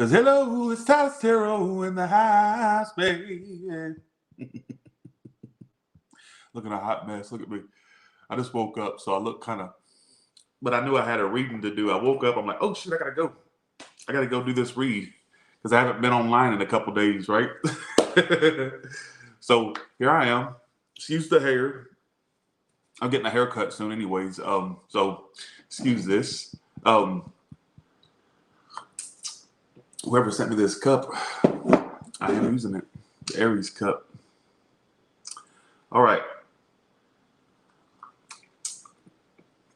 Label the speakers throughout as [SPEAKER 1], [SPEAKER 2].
[SPEAKER 1] Cause hello, it's Taurus Tarot in the house, baby. Look at a hot mess. Look at me. I just woke up, so I look kind of, but I knew I had a reading to do. I woke up, I'm like, oh shit, I gotta go. I gotta go do this read because I haven't been online in a couple days, right? So here I am. Excuse the hair. I'm getting a haircut soon, anyways. So excuse this. Whoever sent me this cup, I am using it. The Aries cup. All right.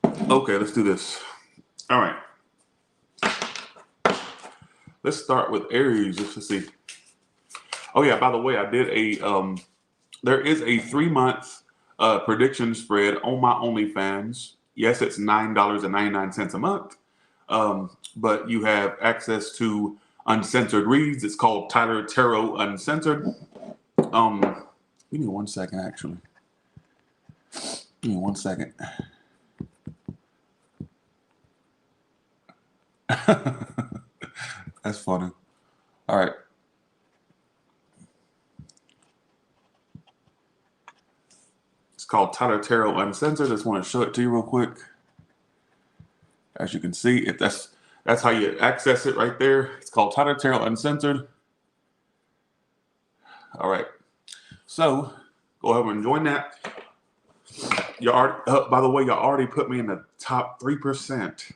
[SPEAKER 1] Okay, let's do this. All right. Let's start with Aries just to see. Oh yeah, by the way, I did a there is a 3-month prediction spread on my OnlyFans. Yes, it's $9.99 a month. But you have access to uncensored reads. It's called Tyler Tarot Uncensored. Give me 1 second, actually. Give me 1 second. That's funny. All right. It's called Tyler Tarot Uncensored. I just want to show it to you real quick. As you can see, if that's how you access it right there. It's called Tyler Tarot Uncensored. All right. So go ahead and join that. You already, by the way, y'all already put me in the top 3%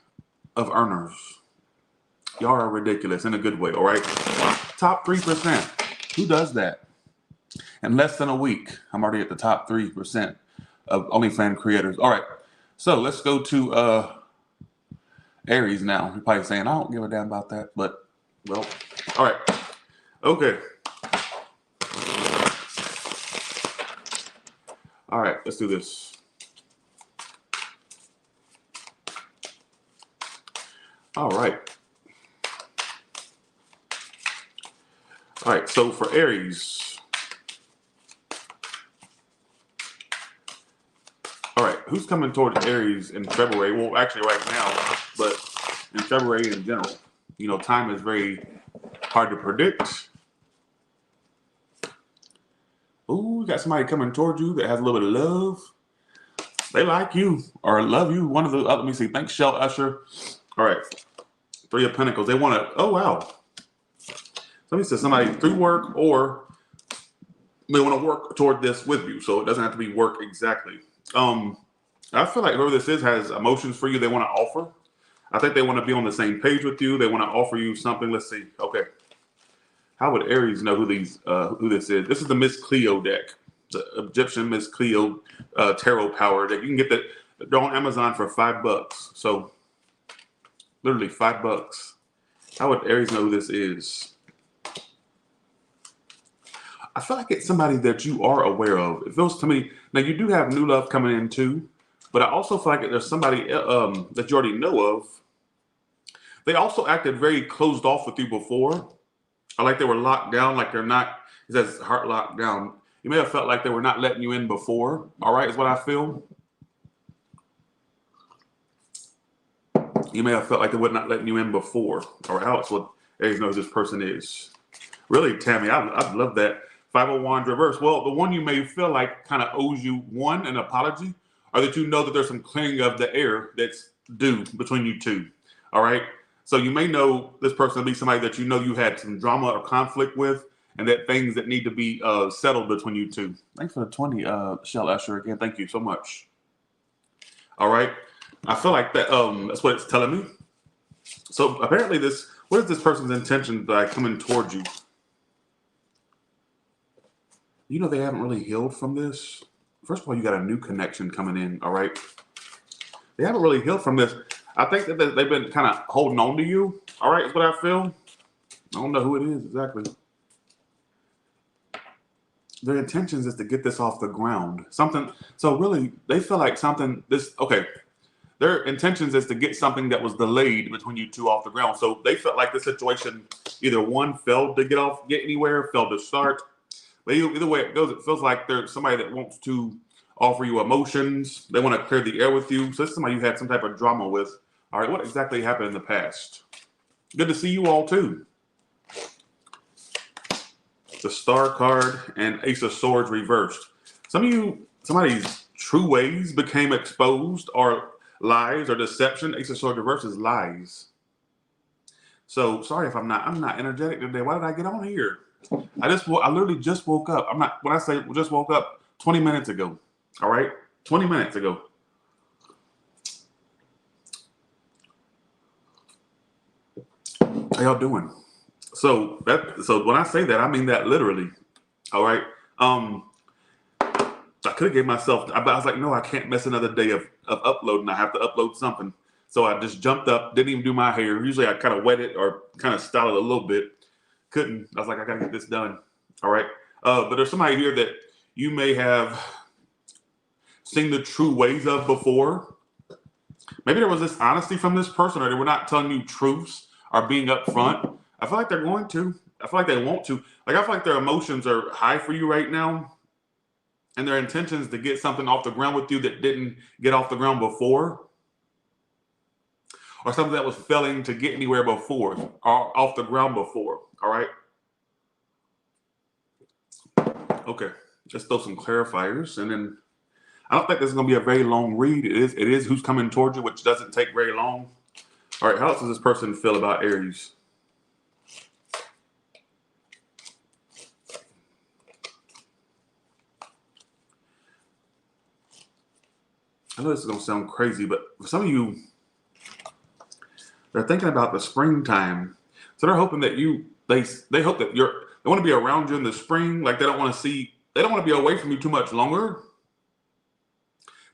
[SPEAKER 1] of earners. Y'all are ridiculous in a good way, all right? Top 3%. Who does that? In less than a week, I'm already at the top 3% of OnlyFans creators. All right. So let's go to Aries now. You're probably saying, I don't give a damn about that, but, well, all right. Okay. All right, let's do this. All right. All right, so for Aries. All right, who's coming towards Aries in February? Well, actually right now, but in February in general. You know, time is very hard to predict. Ooh, you got somebody coming towards you that has a little bit of love. They like you or love you. One of the, let me see. Thanks, Shell Usher. All right. 3 of Pentacles. They want to, oh, wow. Somebody says somebody through work or they want to work toward this with you. So it doesn't have to be work exactly. I feel like whoever this is has emotions for you they want to offer. I think they want to be on the same page with you. They want to offer you something. Let's see. Okay. How would Aries know who this is? This is the Miss Cleo deck, the Egyptian Miss Cleo tarot power deck. You can get that. They're on Amazon for $5. So literally $5. How would Aries know who this is? I feel like it's somebody that you are aware of. It feels to me, now you do have new love coming in too, but I also feel like there's somebody that you already know of. They also acted very closed off with you before. Or like they were locked down, like they're not, it says heart locked down. You may have felt like they were not letting you in before, all right, is what I feel. You may have felt like they were not letting you in before, all right, how it's what Aries knows this person is. Really, Tammy, I love that. 501 reverse. Well, the one you may feel like kind of owes you one, an apology, or that you know that there's some clearing of the air that's due between you two, all right? So you may know this person to be somebody that you know you had some drama or conflict with, and that things that need to be settled between you two. Thanks for the 20, Shell Usher, again. Thank you so much. All right. I feel like that. That's what it's telling me. So apparently what is this person's intention by coming towards you? You know they haven't really healed from this. First of all, you got a new connection coming in, all right? They haven't really healed from this. I think that they've been kind of holding on to you, all right, is what I feel. I don't know who it is exactly. Their intentions is to get this off the ground. Something, so really, they feel like something, their intentions is to get something that was delayed between you two off the ground. So they felt like the situation, either one failed to get anywhere, failed to start. But either way it goes, it feels like there's somebody that wants to offer you emotions. They want to clear the air with you. So this is somebody you had some type of drama with. All right, what exactly happened in the past? Good to see you all too. the Star card, and Ace of Swords reversed. Some of you, somebody's true ways became exposed, or lies or deception. Ace of Swords reversed is lies. So sorry if I'm not energetic today. Why did I get on here? I literally just woke up. When I say just woke up, 20 minutes ago. All right? 20 minutes ago. How y'all doing? So when I say that, I mean that literally. All right. I could have gave myself, I was like, no, I can't miss another day of uploading. I have to upload something. So I just jumped up, didn't even do my hair. Usually I kind of wet it or kind of style it a little bit. Couldn't. I was like, I got to get this done. All right. But there's somebody here that you may have seen the true ways of before. Maybe there was this honesty from this person, or they were not telling you truths or being upfront. I feel like they're going to. I feel like they want to. Like, I feel like their emotions are high for you right now. And their intentions to get something off the ground with you that didn't get off the ground before. Or something that was failing to get anywhere before, or off the ground before. All right. Okay. Let's throw some clarifiers. And then I don't think this is going to be a very long read. It is who's coming towards you, which doesn't take very long. All right. How else does this person feel about Aries? I know this is going to sound crazy, but for some of you, they're thinking about the springtime. So they're hoping that they hope that they want to be around you in the spring. Like, they don't want to be away from you too much longer.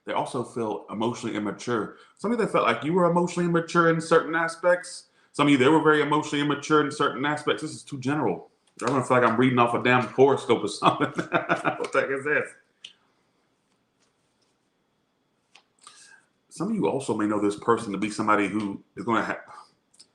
[SPEAKER 1] They also feel emotionally immature. Some of you, they felt like you were emotionally immature in certain aspects. Some of you, they were very emotionally immature in certain aspects. This is too general. I'm going to feel like I'm reading off a damn horoscope or something. What the heck is this? Some of you also may know this person to be somebody who is going to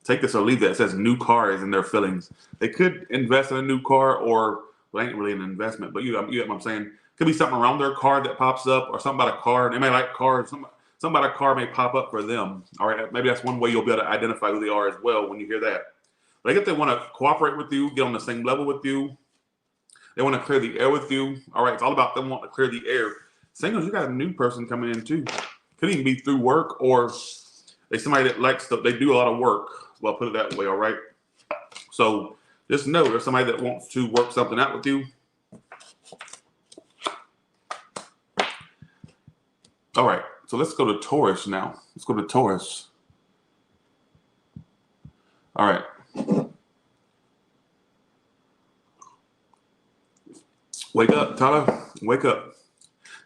[SPEAKER 1] take this or leave that. It says new car is in their feelings. They could invest in a new car, or, well, it ain't really an investment, but you get what I'm saying. Could be something around their car that pops up, or something about a car. They may like cars. Something about a car may pop up for them. All right, maybe that's one way you'll be able to identify who they are as well when you hear that. But I guess they want to cooperate with you, get on the same level with you. They want to clear the air with you. All right, it's all about them wanting to clear the air. Singles, you got a new person coming in too. Could even be through work, or they somebody that likes to, they do a lot of work. Well, I'll put it that way, all right? So just know there's somebody that wants to work something out with you. All right, so let's go to Taurus now. Let's go to Taurus. All right. Wake up, Tyler. Wake up.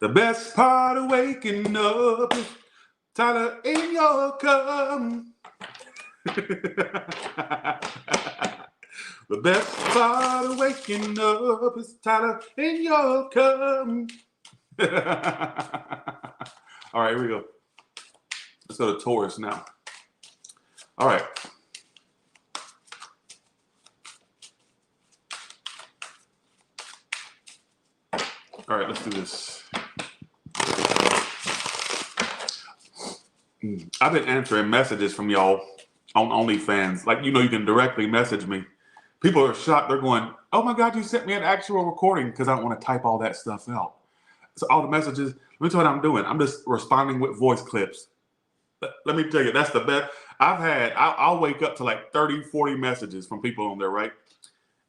[SPEAKER 1] The best part of waking up is Tyler in your cup. The best part of waking up is Tyler in your cup. All right, here we go. Let's go to Taurus now. All right. All right, let's do this. I've been answering messages from y'all on OnlyFans. Like, you can directly message me. People are shocked. They're going, oh my God, you sent me an actual recording, because I don't want to type all that stuff out. So all the messages, let me tell you what I'm doing. I'm just responding with voice clips. Let me tell you, that's the best. I'll wake up to like 30, 40 messages from people on there, right?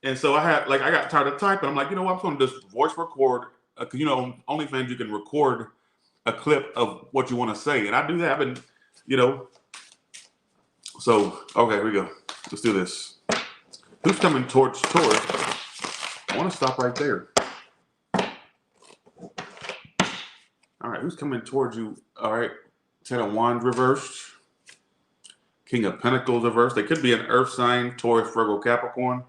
[SPEAKER 1] And so I got tired of typing. I'm like, you know what? I'm going to just voice record. Because, on OnlyFans, you can record a clip of what you want to say. And I do that. I've been, So, okay, here we go. Let's do this. Who's coming towards Taurus? I want to stop right there. All right, who's coming towards you? All right, Ten of Wands reversed. King of Pentacles reversed. They could be an earth sign, Taurus, Virgo, Capricorn.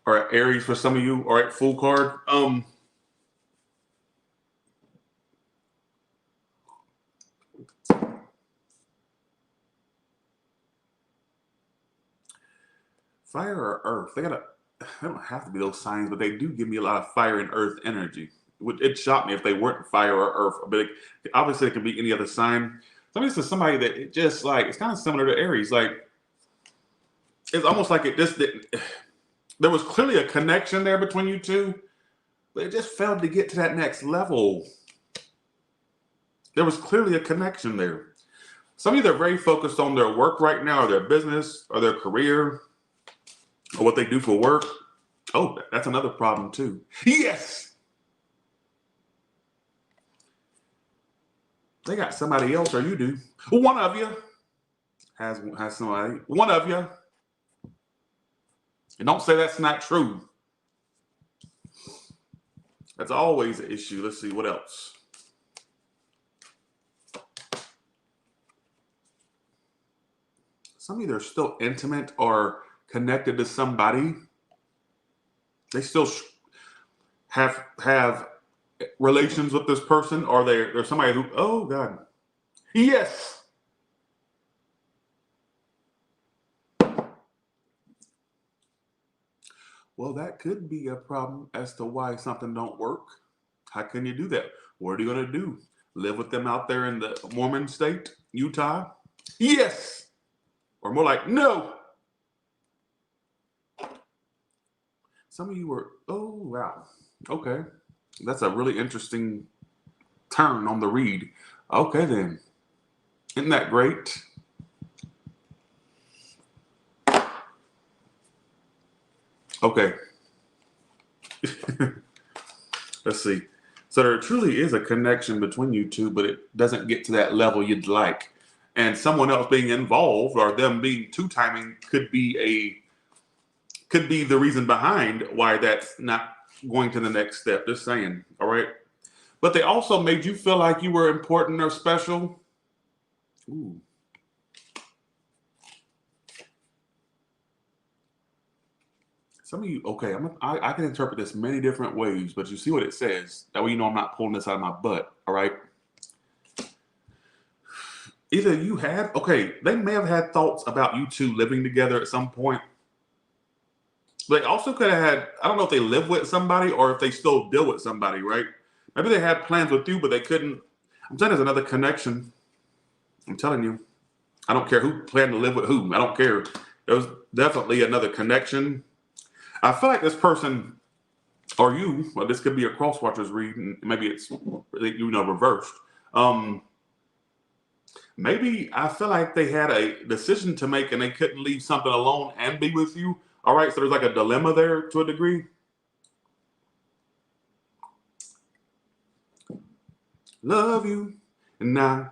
[SPEAKER 1] All right, Aries for some of you. All right, full card. Fire or earth? They don't have to be those signs, but they do give me a lot of fire and earth energy. It shocked me if they weren't fire or earth. But obviously, it can be any other sign. Somebody says somebody that it just like, it's kind of similar to Aries. Like, it's almost like it just didn't. There was clearly a connection there between you two, but it just failed to get to that next level. There was clearly a connection there. Some of you, they're very focused on their work right now, or their business, or their career, or what they do for work. Oh, that's another problem too. Yes! They got somebody else, or you do. One of you has somebody. One of you. And don't say that's not true. That's always an issue. Let's see, what else? Some of you are still intimate or connected to somebody. They still have relations with this person, or they're somebody who, oh God. Yes. Well, that could be a problem as to why something don't work. How can you do that? What are you going to do? Live with them out there in the Mormon state, Utah? Yes. Or more like, no. Some of you were, oh, wow. Okay. That's a really interesting turn on the read. Okay, then. Isn't that great? Okay. Let's see. So there truly is a connection between you two, but it doesn't get to that level you'd like. And someone else being involved, or them being two-timing, could be the reason behind why that's not going to the next step. Just saying. All right. But they also made you feel like you were important or special. Ooh. Some of you, okay, I can interpret this many different ways, but you see what it says. That way you know I'm not pulling this out of my butt, all right? Either you had, okay, they may have had thoughts about you two living together at some point. They also could have had, I don't know if they live with somebody or if they still deal with somebody, right? Maybe they had plans with you, but they couldn't. I'm saying there's another connection. I'm telling you. I don't care who planned to live with whom. I don't care. There was definitely another connection. I feel like this person, or you, well, this could be a cross watchers read, and maybe it's reversed. Maybe I feel like they had a decision to make and they couldn't leave something alone and be with you. All right, so there's like a dilemma there to a degree. Love you, and I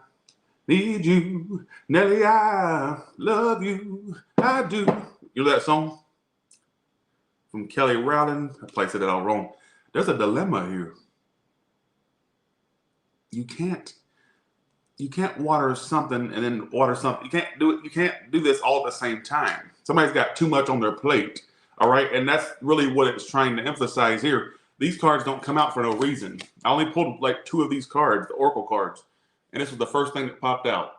[SPEAKER 1] need you. Nelly, I love you. I do. You know that song? From Kelly Rowland. I placed it all wrong. There's a dilemma here. You can't water something and then water something. You can't do it. You can't do this all at the same time. Somebody's got too much on their plate. All right. And that's really what it's trying to emphasize here. These cards don't come out for no reason. I only pulled like 2 of these cards, the Oracle cards. And this was the first thing that popped out.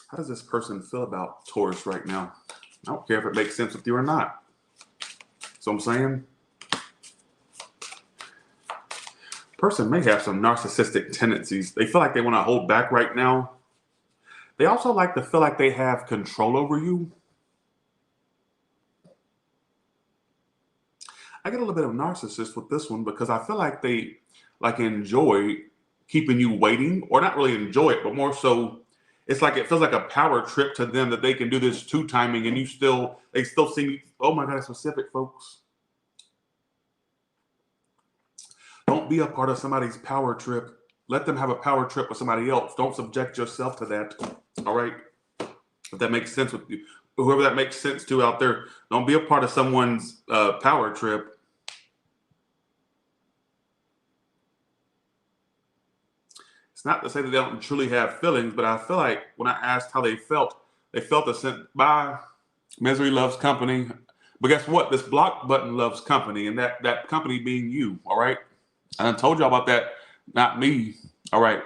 [SPEAKER 1] How does this person feel about Taurus right now? I don't care if it makes sense with you or not. So I'm saying, person may have some narcissistic tendencies. They feel like they want to hold back right now. They also like to feel like they have control over you. I get a little bit of narcissist with this one because I feel like they enjoy keeping you waiting, or not really enjoy it, but more so it's like it feels like a power trip to them that they can do this two-timing and they still see me. Oh my God, it's specific, folks. Don't be a part of somebody's power trip. Let them have a power trip with somebody else. Don't subject yourself to that. All right? If that makes sense with you. Whoever that makes sense to out there, don't be a part of someone's power trip. It's not to say that they don't truly have feelings, but I feel like when I asked how they felt a sense, bye, misery loves company. But guess what? This block button loves company, and that company being you, all right? And I told y'all about that, not me, all right?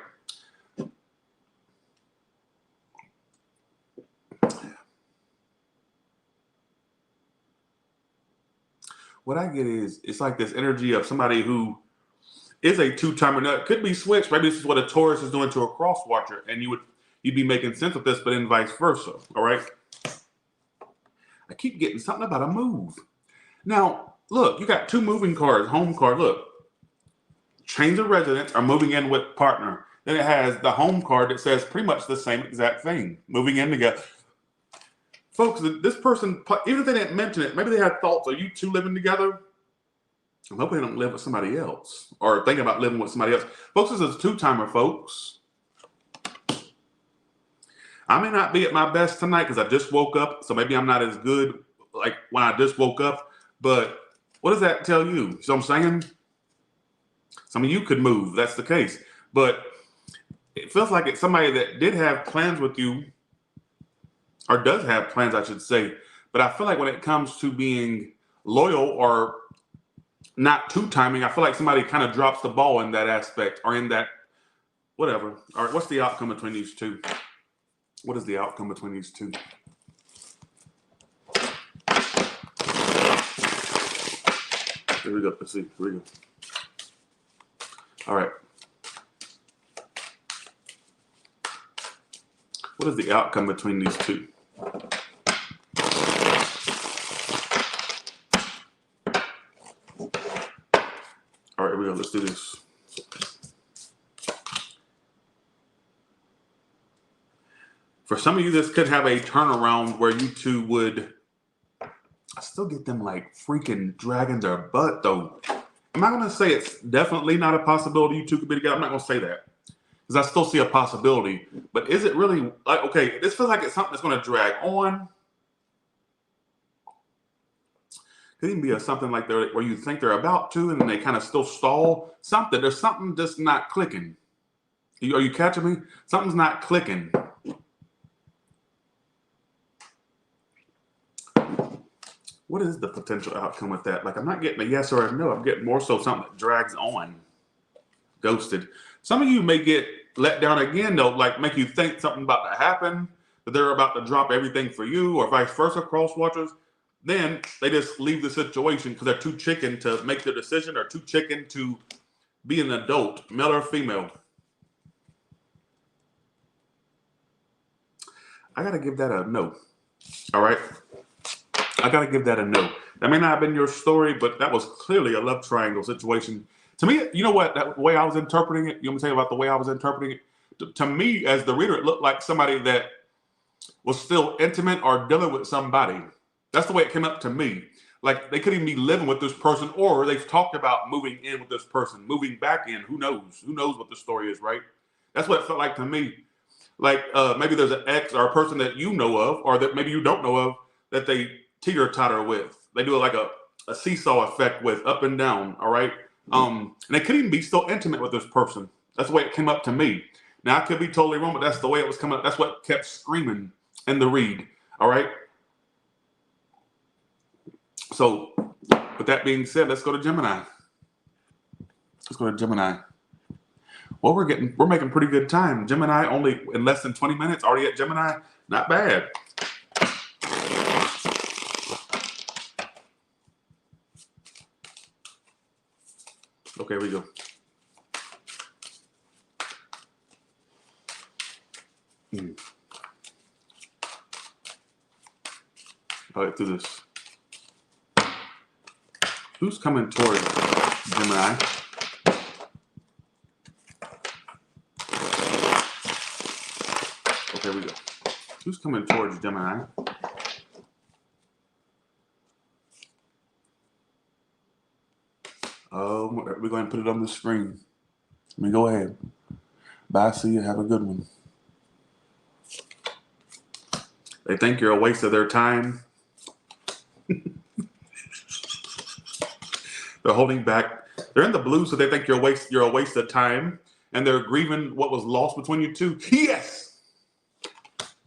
[SPEAKER 1] What I get is, it's like this energy of somebody who is a two-timer. Now, it could be switched. Maybe this is what a Taurus is doing to a cross-watcher, and you'd be making sense of this, but then vice versa. All right. I keep getting something about a move. Now, look, you got two moving cards, home card. Look, change of residence or moving in with partner. Then it has the home card that says pretty much the same exact thing, moving in together. Folks, this person, even if they didn't mention it, maybe they had thoughts, are you two living together? I'm hoping they don't live with somebody else or thinking about living with somebody else. Folks, this is a two-timer, folks. I may not be at my best tonight because I just woke up, so maybe I'm not as good like when I just woke up. But what does that tell you? You know what I'm saying? Some of you could move. That's the case. But it feels like it's somebody that did have plans with you, or does have plans, I should say. But I feel like when it comes to being loyal or not two-timing, I feel like somebody kind of drops the ball in that aspect or in that whatever. All right, what's the outcome between these two? What is the outcome between these two? Here we go. Let's see. Here we go. All right. What is the outcome between these two? All right, here we go. Let's do this. For some of you, this could have a turnaround where you two would, I still get them like freaking dragging their butt though. I'm not going to say it's definitely not a possibility you two could be together. I'm not going to say that because I still see a possibility. But is it really like, okay, this feels like it's something that's going to drag on. Could even be something like where you think they're about to and then they kind of still stall. Something, there's something just not clicking. Are you catching me? Something's not clicking. What is the potential outcome with that? Like, I'm not getting a yes or a no. I'm getting more so something that drags on. Ghosted. Some of you may get let down again, though, like make you think something about to happen, that they're about to drop everything for you, or vice versa, cross watchers. Then they just leave the situation because they're too chicken to make the decision or too chicken to be an adult, male or female. I got to give that a no. All right. I got to give that a no. That may not have been your story, but that was clearly a love triangle situation. To me, you know what? That way I was interpreting it, you want me to tell you about the way I was interpreting it? To me, as the reader, it looked like somebody that was still intimate or dealing with somebody. That's the way it came up to me. Like they could even be living with this person, or they've talked about moving in with this person, moving back in. Who knows? Who knows what the story is, right? That's what it felt like to me. Like maybe there's an ex or a person that you know of, or that maybe you don't know of, that they teeter-totter with. They do like a seesaw effect with, up and down, all right? And they could even be still intimate with this person. That's the way it came up to me. Now, I could be totally wrong, but that's the way it was coming up. That's what kept screaming in the read, all right? So, with that being said, let's go to Gemini. Let's go to Gemini. Well, we're making pretty good time. Gemini only in less than 20 minutes, already at Gemini. Not bad. Okay, here we go. All right, do this. Who's coming towards Gemini? Okay, here we go. Who's coming towards Gemini? We're going to put it on the screen. Let me go ahead. Bye, see you. Have a good one. They think you're a waste of their time. They're holding back. They're in the blue, so they think you're a waste of time, and they're grieving what was lost between you two. Yes.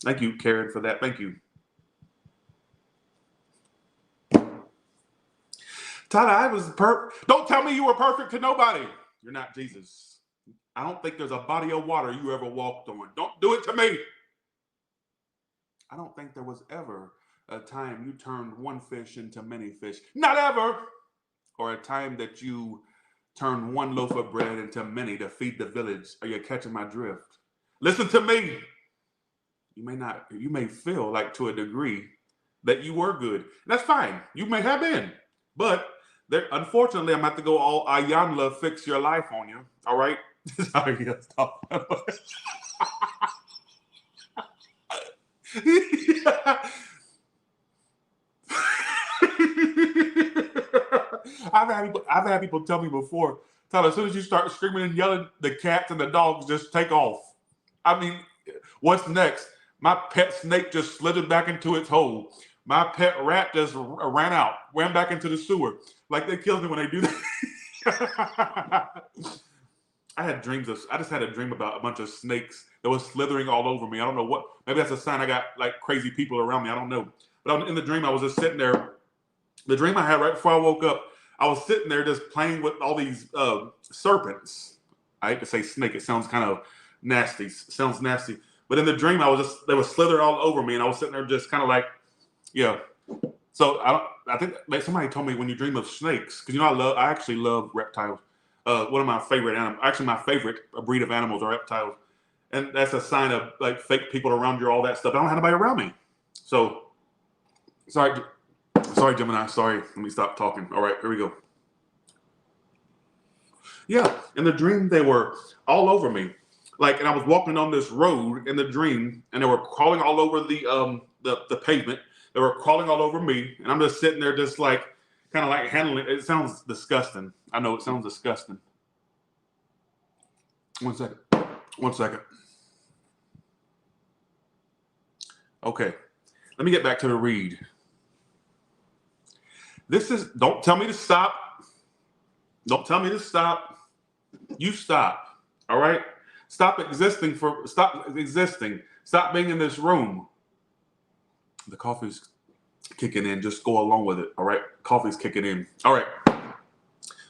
[SPEAKER 1] Thank you, Karen, for that. Thank you. Tyler, I was perfect. Don't tell me you were perfect to nobody. You're not Jesus. I don't think there's a body of water you ever walked on. Don't do it to me. I don't think there was ever a time you turned one fish into many fish. Not ever. Or a time that you turn one loaf of bread into many to feed the village. Are you catching my drift? Listen to me. You may feel like to a degree that you were good. That's fine. You may have been. But unfortunately, I'm about to go all Ayanla fix your life on you. All right? Sorry, stop. I've had people tell me before, Tyler, as soon as you start screaming and yelling, the cats and the dogs just take off. I mean, what's next? My pet snake just slithered back into its hole. My pet rat just ran back into the sewer. Like they kill me when they do that. I just had a dream about a bunch of snakes that was slithering all over me. I don't know what, maybe that's a sign I got like crazy people around me. I don't know. But in the dream, I was just sitting there. The dream I had right before I woke up, I was sitting there just playing with all these serpents. I hate to say snake. It sounds kind of nasty. Sounds nasty. But in the dream, they were slithering all over me. And I was sitting there just kind of like, yeah. So I think like somebody told me when you dream of snakes, because I actually love reptiles. One of my favorite animals, actually my favorite breed of animals are reptiles. And that's a sign of like fake people around you, all that stuff. I don't have anybody around me. So, sorry, Gemini. Sorry. Let me stop talking. All right, here we go. Yeah, in the dream, they were all over me. Like, and I was walking on this road in the dream, and they were crawling all over the pavement. They were crawling all over me, and I'm just sitting there just like, kind of like handling it. It sounds disgusting. I know it sounds disgusting. One second. Okay, let me get back to the read. Don't tell me to stop. Don't tell me to stop. You stop. All right? Stop existing. Stop being in this room. The coffee's kicking in. Just go along with it. All right? Coffee's kicking in. All right.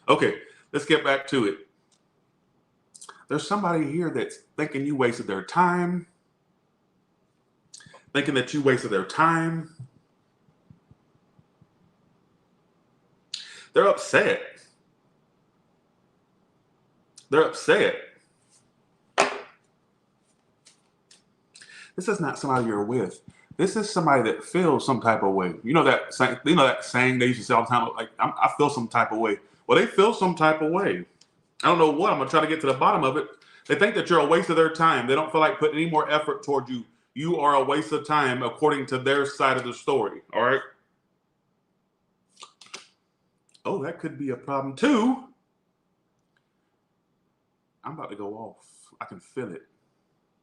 [SPEAKER 1] Okay, let's get back to it. There's somebody here that's thinking you wasted their time. Thinking that you wasted their time. They're upset. They're upset. This is not somebody you're with. This is somebody that feels some type of way. You know that saying they used to say all the time, like, I feel some type of way. Well, they feel some type of way. I don't know what. I'm going to try to get to the bottom of it. They think that you're a waste of their time. They don't feel like putting any more effort toward you. You are a waste of time according to their side of the story. All right? Oh, that could be a problem too. I'm about to go off. I can feel it.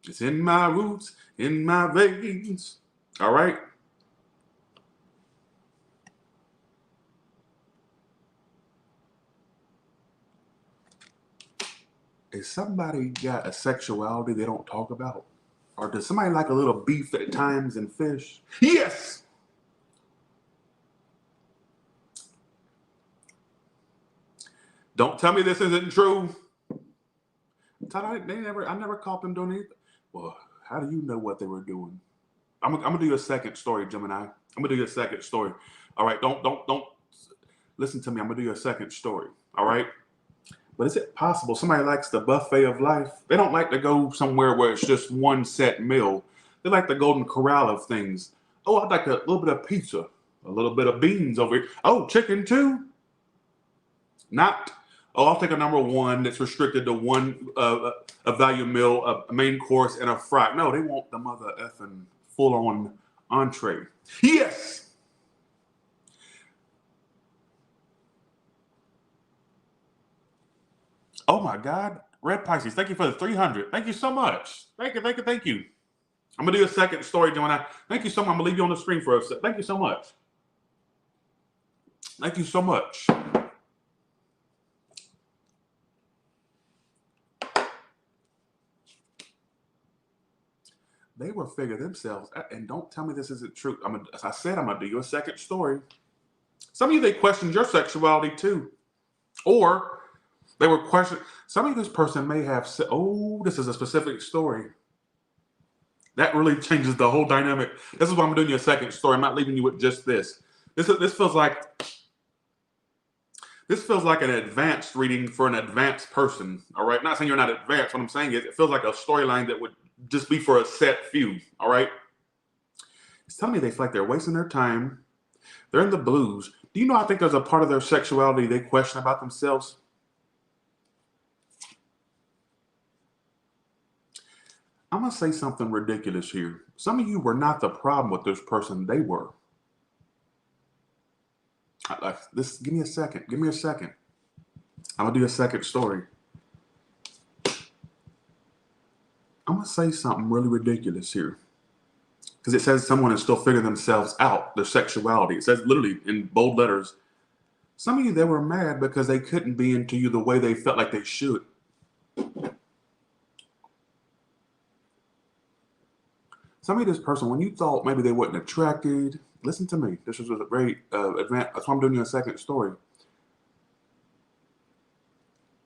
[SPEAKER 1] It's in my roots, in my veins. All right? Is somebody got a sexuality they don't talk about? Or does somebody like a little beef at times and fish? Yes! Don't tell me this isn't true. I never caught them doing anything. Well, how do you know what they were doing? I'm gonna do a second story, Gemini. I'm gonna do a second story. All right, don't listen to me. I'm gonna do a second story. All right. But is it possible somebody likes the buffet of life? They don't like to go somewhere where it's just one set meal. They like the golden corral of things. Oh, I'd like a little bit of pizza, a little bit of beans over here. Oh, chicken too? Not. Oh, I'll take a number one that's restricted to one a value meal, a main course, and a fry. No, they want the mother effing full-on entree. Yes! Oh my God. Red Pisces, thank you for the 300. Thank you so much. Thank you. I'm going to do a second story, Gemini. Thank you so much. I'm going to leave you on the screen for a sec. Thank you so much. Thank you so much. They will figure themselves out. And don't tell me this isn't true. As I said, I'm going to do you a second story. Some of you, they questioned your sexuality too. Or they were questioning. Some of this person may have said, oh, this is a specific story. That really changes the whole dynamic. This is why I'm doing you a second story. I'm not leaving you with just this. This feels like This feels like an advanced reading for an advanced person. All right. Not saying you're not advanced. What I'm saying is it feels like a storyline that would just be for a set few. All right. It's telling me they feel like they're wasting their time. They're in the blues. Do you know, I think there's a part of their sexuality they question about themselves. I'm going to say something ridiculous here. Some of you were not the problem with this person. They were. Give me a second. Give me a second. I'm going to do a second story. I'm going to say something really ridiculous here. Because it says someone is still figuring themselves out, their sexuality. It says literally in bold letters, some of you, they were mad because they couldn't be into you the way they felt like they should. Some of this person, when you thought maybe they wasn't attracted, listen to me. This was a very advanced. That's why I'm doing you a second story.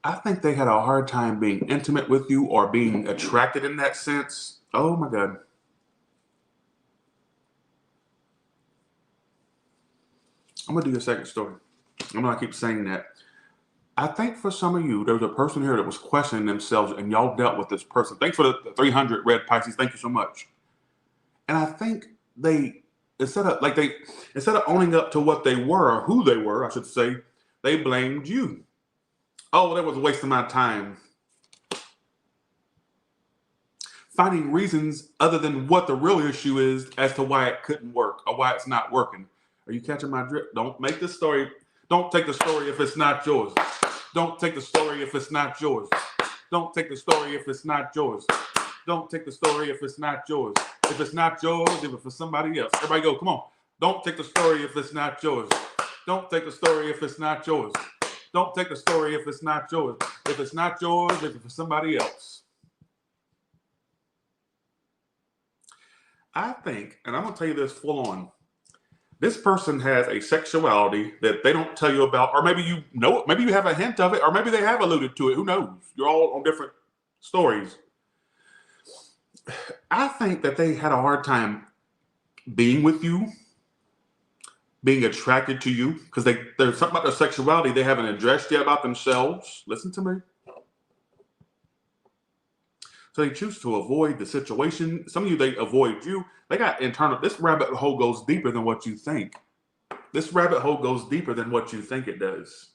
[SPEAKER 1] I think they had a hard time being intimate with you or being attracted in that sense. Oh my God. I'm going to do a second story. I'm going to keep saying that. I think for some of you, there's a person here that was questioning themselves and y'all dealt with this person. Thanks for the 300 red Pisces. Thank you so much. And I think they, instead of owning up to what they were, or who they were, I should say, they blamed you. Oh, that was wasting my time. Finding reasons other than what the real issue is as to why it couldn't work or why it's not working. Are you catching my drift? Don't make this story. Don't take the story if it's not yours. Don't take the story if it's not yours. Don't take the story if it's not yours. Don't take the story if it's not yours. If it's not yours, give it for somebody else. Everybody go, come on. Don't take the story if it's not yours. Don't take the story if it's not yours. Don't take the story if it's not yours. If it's not yours, give it for somebody else. I think, and I'm going to tell you this full on, this person has a sexuality that they don't tell you about, or maybe you know it, maybe you have a hint of it, or maybe they have alluded to it. Who knows? You're all on different stories. I think that they had a hard time being with you, being attracted to you, because there's something about their sexuality they haven't addressed yet about themselves. Listen to me. So they choose to avoid the situation. Some of you, they avoid you. They got internal. This rabbit hole goes deeper than what you think. This rabbit hole goes deeper than what you think it does.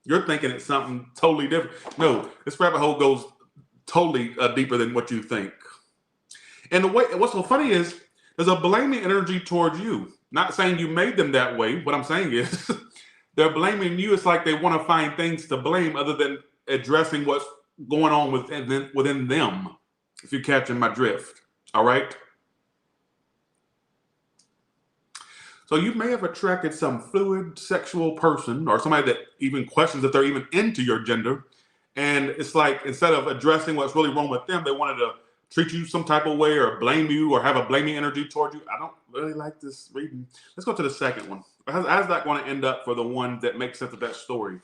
[SPEAKER 1] You're thinking it's something totally different. No, this rabbit hole goes totally deeper than what you think. And the way, what's so funny is there's a blaming energy towards you. Not saying you made them that way. What I'm saying is they're blaming you. It's like they want to find things to blame other than addressing what's going on within them, if you're catching my drift. All right. So you may have attracted some fluid sexual person or somebody that even questions if they're even into your gender. And it's like, instead of addressing what's really wrong with them, they wanted to treat you some type of way or blame you or have a blaming energy toward you. I don't really like this reading. Let's go to the second one. How's that going to end up for the one that makes sense of that story?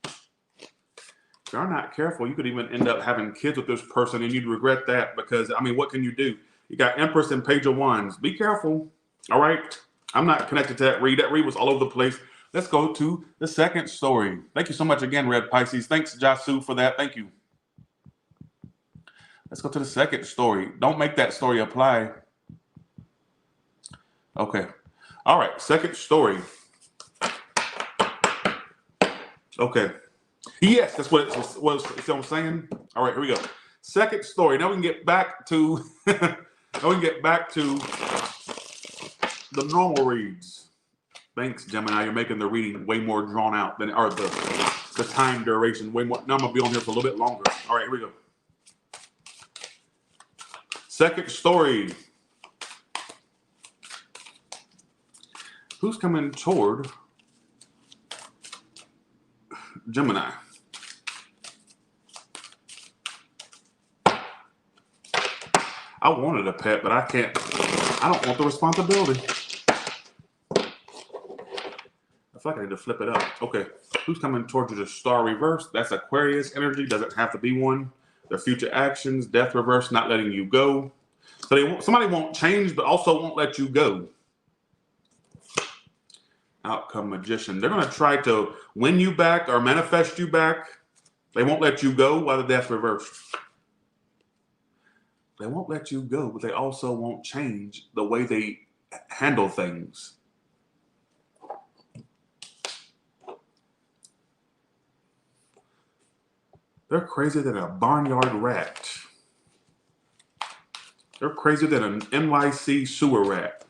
[SPEAKER 1] If you're not careful, you could even end up having kids with this person and you'd regret that because, I mean, what can you do? You got Empress and Page of Wands. Be careful. All right. I'm not connected to that read. That read was all over the place. Let's go to the second story. Thank you so much again, Red Pisces. Thanks, Jasu, for that. Thank you. Let's go to the second story. Don't make that story apply. Okay. All right. Second story. Okay. Yes, that's what I'm saying. All right, here we go. Second story. Now we can get back to the normal reads. Thanks, Gemini. You're making the reading way more drawn out than, or the time duration way more. Now I'm gonna be on here for a little bit longer. All right, here we go. Second story. Who's coming toward Gemini? I wanted a pet, but I can't. I don't want the responsibility. I feel like I need to flip it up. Okay. Who's coming towards you? The star reverse. That's Aquarius energy. Doesn't have to be one. Their future actions. Death reverse. Not letting you go. So somebody won't change, but also won't let you go. Outcome magician. They're going to try to win you back or manifest you back. They won't let you go while the death reversed. They won't let you go, but they also won't change the way they handle things. They're crazier than a barnyard rat. They're crazier than an NYC sewer rat.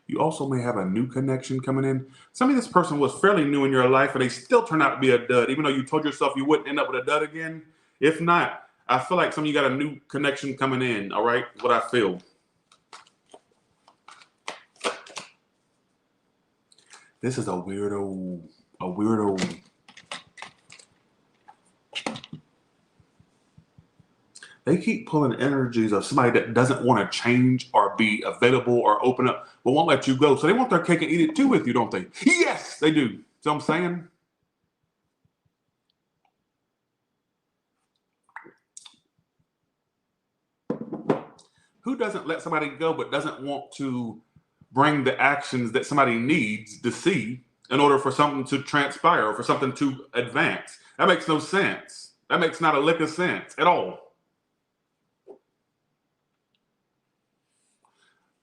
[SPEAKER 1] You also may have a new connection coming in. Some of this person was fairly new in your life, and they still turn out to be a dud, even though you told yourself you wouldn't end up with a dud again. If not, I feel like some of you got a new connection coming in, all right? What I feel. This is a weirdo. A weirdo. They keep pulling energies of somebody that doesn't want to change or be available or open up, but won't let you go. So they want their cake and eat it too with you, don't they? Yes, they do. See what I'm saying? Who doesn't let somebody go but doesn't want to bring the actions that somebody needs to see in order for something to transpire or for something to advance? That makes no sense. That makes not a lick of sense at all.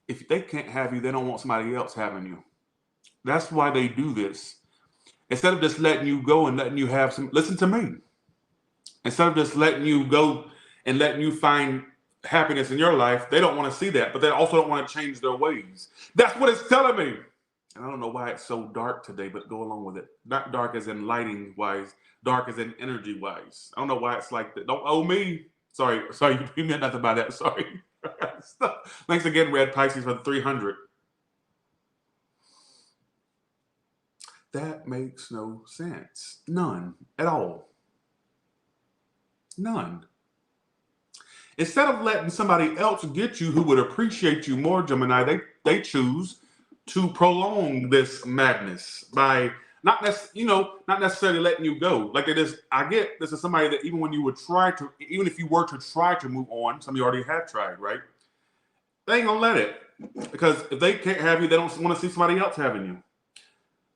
[SPEAKER 1] If they can't have you, they don't want somebody else having you. That's why they do this. Instead of just letting you go and letting you have some, listen to me. Instead of just letting you go and letting you find happiness in your life, they don't want to see that, but they also don't want to change their ways. That's what it's telling me. And I don't know why it's so dark today, but go along with it. Not dark as in lighting wise, dark as in energy wise. I don't know why it's like that. Don't owe me. Sorry, you meant nothing by that. Sorry. Thanks again, Red Pisces, for the 300. That makes no sense. None at all. None. Instead of letting somebody else get you who would appreciate you more, Gemini, they choose to prolong this madness by not necessarily letting you go. Like it is, I get this is somebody that even if you were to try to move on, some of you already had tried, right? They ain't gonna let it. Because if they can't have you, they don't want to see somebody else having you.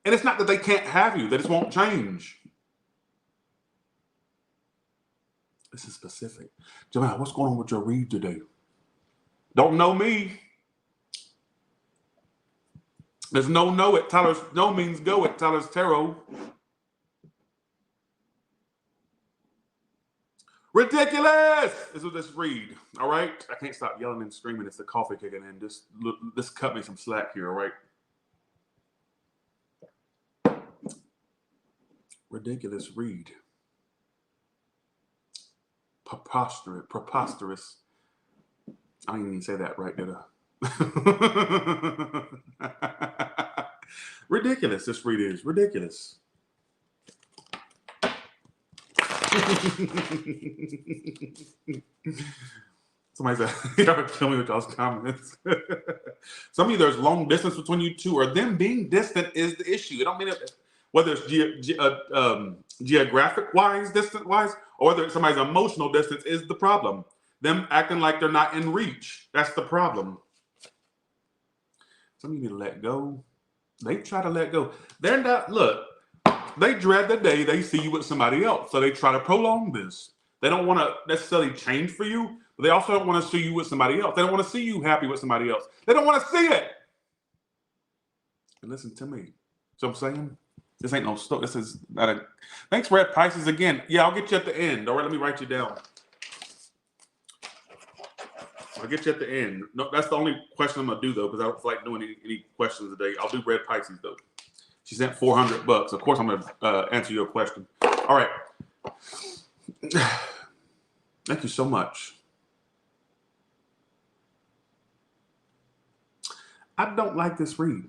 [SPEAKER 1] And it's not that they can't have you, they just won't change. This is specific. Gemini, what's going on with your read today? Don't know me. There's no know it. Tyler's no means go it. Tyler's tarot. Ridiculous! This is this read. All right. I can't stop yelling and screaming. It's the coffee kicking in. Just cut me some slack here. All right. Ridiculous read. Preposterous. I didn't even say that right, did I? Ridiculous. This read is ridiculous. Somebody said, y'all kill me with y'all's comments. Some of you, there's long distance between you two, or them being distant is the issue. It don't mean that whether it's geographic wise, distant wise, or whether it's somebody's emotional distance is the problem. Them acting like they're not in reach. That's the problem. Some of you need to let go. They try to let go. They're not, look, they dread the day they see you with somebody else. So they try to prolong this. They don't want to necessarily change for you, but they also don't want to see you with somebody else. They don't want to see you happy with somebody else. They don't want to see it. And listen to me. So I'm saying, this ain't no story. This is not a. Thanks, Red Pisces, again. Yeah, I'll get you at the end. All right, let me write you down. I'll get you at the end. No, that's the only question I'm gonna do though, because I don't feel like doing any questions today. I'll do Red Pisces though. She sent $400. Of course, I'm gonna answer your question. All right. Thank you so much. I don't like this read.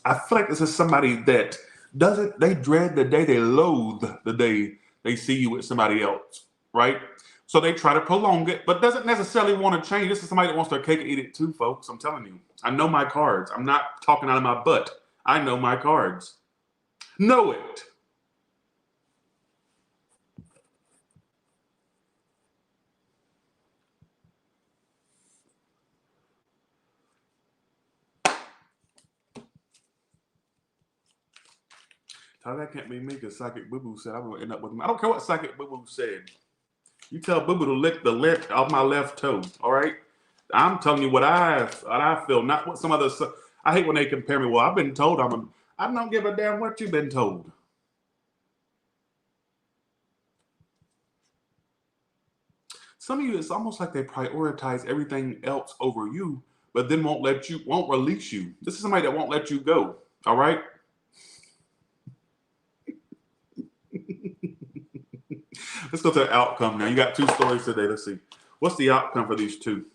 [SPEAKER 1] I feel like this is somebody that they dread the day, they loathe the day they see you with somebody else, right? So they try to prolong it, but doesn't necessarily want to change. This is somebody that wants their cake and eat it too, folks. I'm telling you. I know my cards. I'm not talking out of my butt. I know my cards. Know it. Tyler, that can't be me because Psychic Boo Boo said I'm going to end up with him. I don't care what Psychic Boo Boo said. You tell Boo Boo to lick the lint off my left toe, all right? I'm telling you what I feel, not what some other. I hate when they compare me. Well, I've been told I don't give a damn what you've been told. Some of you, it's almost like they prioritize everything else over you, but then won't release you. This is somebody that won't let you go, all right? Let's go to the outcome now. You got 2 stories today. Let's see. What's the outcome for these 2?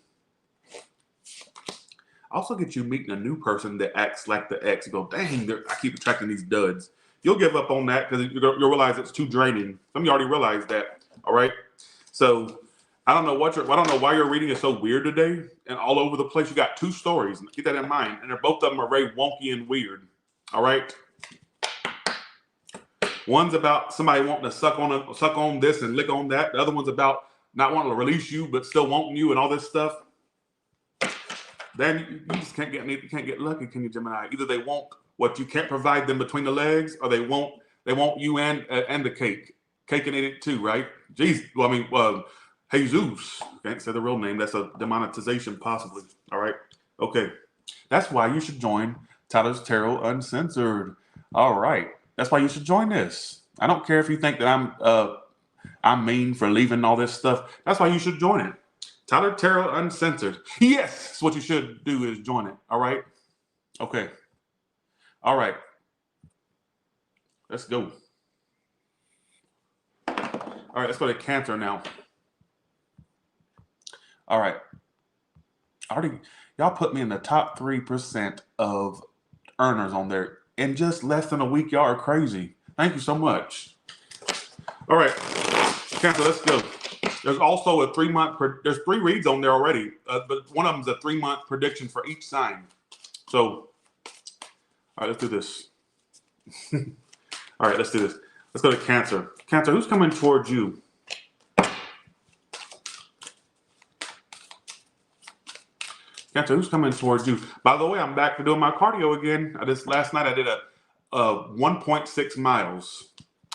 [SPEAKER 1] Also get you meeting a new person that acts like the ex. You go, dang, I keep attracting these duds. You'll give up on that because you'll realize it's too draining. Some of you already realized that, all right? So I don't know why your reading is so weird today and all over the place. You got 2 stories. Keep that in mind. And both of them are very wonky and weird, all right? One's about somebody wanting to suck on this and lick on that. The other one's about not wanting to release you but still wanting you and all this stuff. Then you just can't get lucky, can you, Gemini? Either they want what you can't provide them between the legs, or they want you and the cake and eat it too, right? Jeez, well, I mean, Jesus, can't say the real name. That's a demonetization possibly. All right, okay. That's why you should join Tyler's Tarot Uncensored. All right, that's why you should join this. I don't care if you think that I'm mean for leaving all this stuff. That's why you should join it. Tyler Tarot Uncensored. Yes, what you should do is join it. All right? Okay. All right. Let's go. All right, let's go to Cancer now. All right. Y'all put me in the top 3% of earners on there. In just less than a week, y'all are crazy. Thank you so much. All right. Cancer, let's go. There's also a 3-month, there's 3 reads on there already, but one of them is a 3-month prediction for each sign. So, all right, let's do this. All right, let's do this. Let's go to Cancer. Cancer, who's coming towards you? Cancer, who's coming towards you? By the way, I'm back to doing my cardio again. Last night I did a 1.6 miles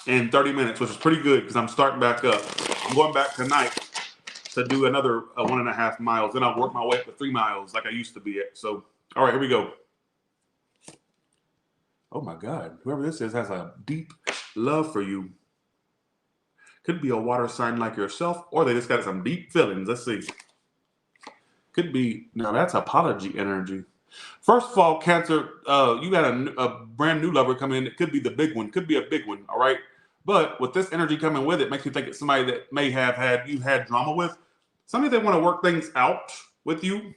[SPEAKER 1] in 30 minutes, which is pretty good because I'm starting back up. I'm going back tonight to do another 1.5 miles. Then I'll work my way up to 3 miles like I used to be at. So, all right, here we go. Oh my God, whoever this is has a deep love for you. Could be a water sign like yourself, or they just got some deep feelings. Let's see. Could be, now that's apology energy. First of all, Cancer, you got a brand new lover coming in. It could be the big one. Could be a big one, all right? But with this energy coming with it, makes me think it's somebody that may have you had drama with. Somebody that want to work things out with you.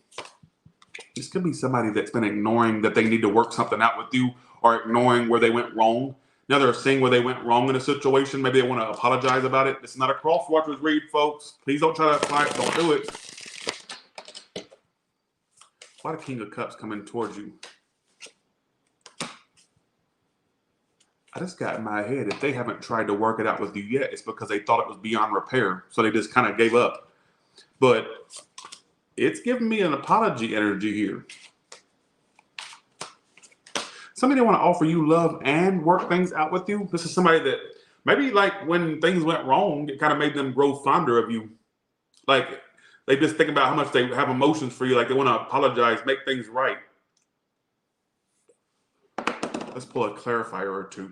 [SPEAKER 1] This could be somebody that's been ignoring that they need to work something out with you, or ignoring where they went wrong. Now they're seeing where they went wrong in a situation. Maybe they want to apologize about it. It's not a cross-watcher's read, folks. Please don't try to apply it. Don't do it. Why the King of Cups coming towards you? I just got in my head, if they haven't tried to work it out with you yet, it's because they thought it was beyond repair. So they just kind of gave up. But it's giving me an apology energy here. Somebody want to offer you love and work things out with you. This is somebody that maybe like when things went wrong, it kind of made them grow fonder of you. Like they just think about how much they have emotions for you. Like they want to apologize, make things right. Let's pull a clarifier or two.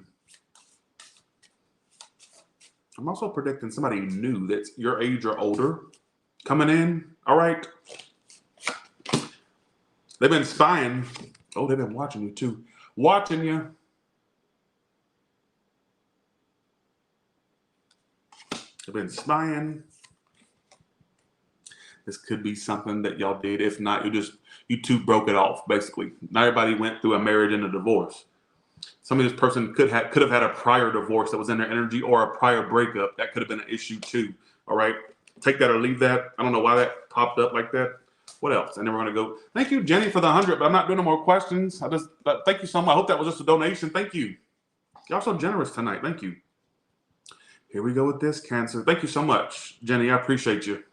[SPEAKER 1] I'm also predicting somebody new that's your age or older coming in. All right. They've been spying. Oh, they've been watching you too. Watching you. They've been spying. This could be something that y'all did. If not, you two broke it off, basically. Not everybody went through a marriage and a divorce. Some of this person could have had a prior divorce that was in their energy, or a prior breakup. That could have been an issue too. All right. Take that or leave that. I don't know why that popped up like that. What else? And then we're going to go. Thank you, Jenny, for the 100, but I'm not doing no more questions. Thank you so much. I hope that was just a donation. Thank you. Y'all so generous tonight. Thank you. Here we go with this, Cancer. Thank you so much, Jenny. I appreciate you.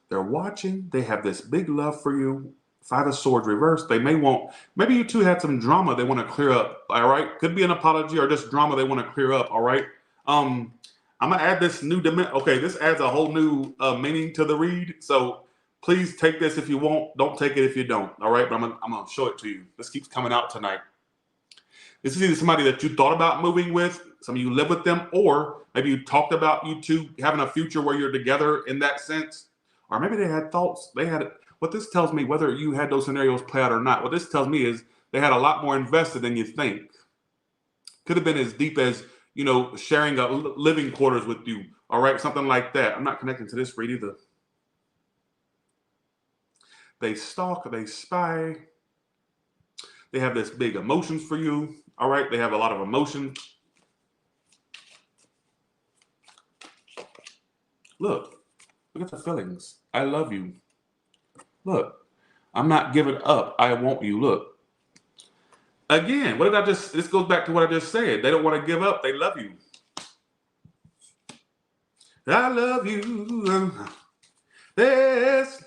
[SPEAKER 1] They're watching. They have this big love for you. Five of Swords reversed. They may want, maybe you two had some drama they want to clear up. All right. Could be an apology or just drama they want to clear up. All right. I'm going to add this new dimension. Okay. This adds a whole new meaning to the read. So please take this if you want. Don't take it if you don't. All right. But I'm going to show it to you. This keeps coming out tonight. This is either somebody that you thought about moving with, some of you live with them, or maybe you talked about you two having a future where you're together in that sense. Or maybe they had thoughts. They had, what this tells me, whether you had those scenarios play out or not, what this tells me is they had a lot more invested than you think. Could have been as deep as, you know, sharing a living quarters with you. All right, something like that. I'm not connecting to this read either. They stalk, they spy. They have this big emotions for you. All right, they have a lot of emotions. Look at the feelings. I love you. Look, I'm not giving up. I want you. Look. Again, what did I just, this goes back to what I just said. They don't want to give up. They love you. I love you. There's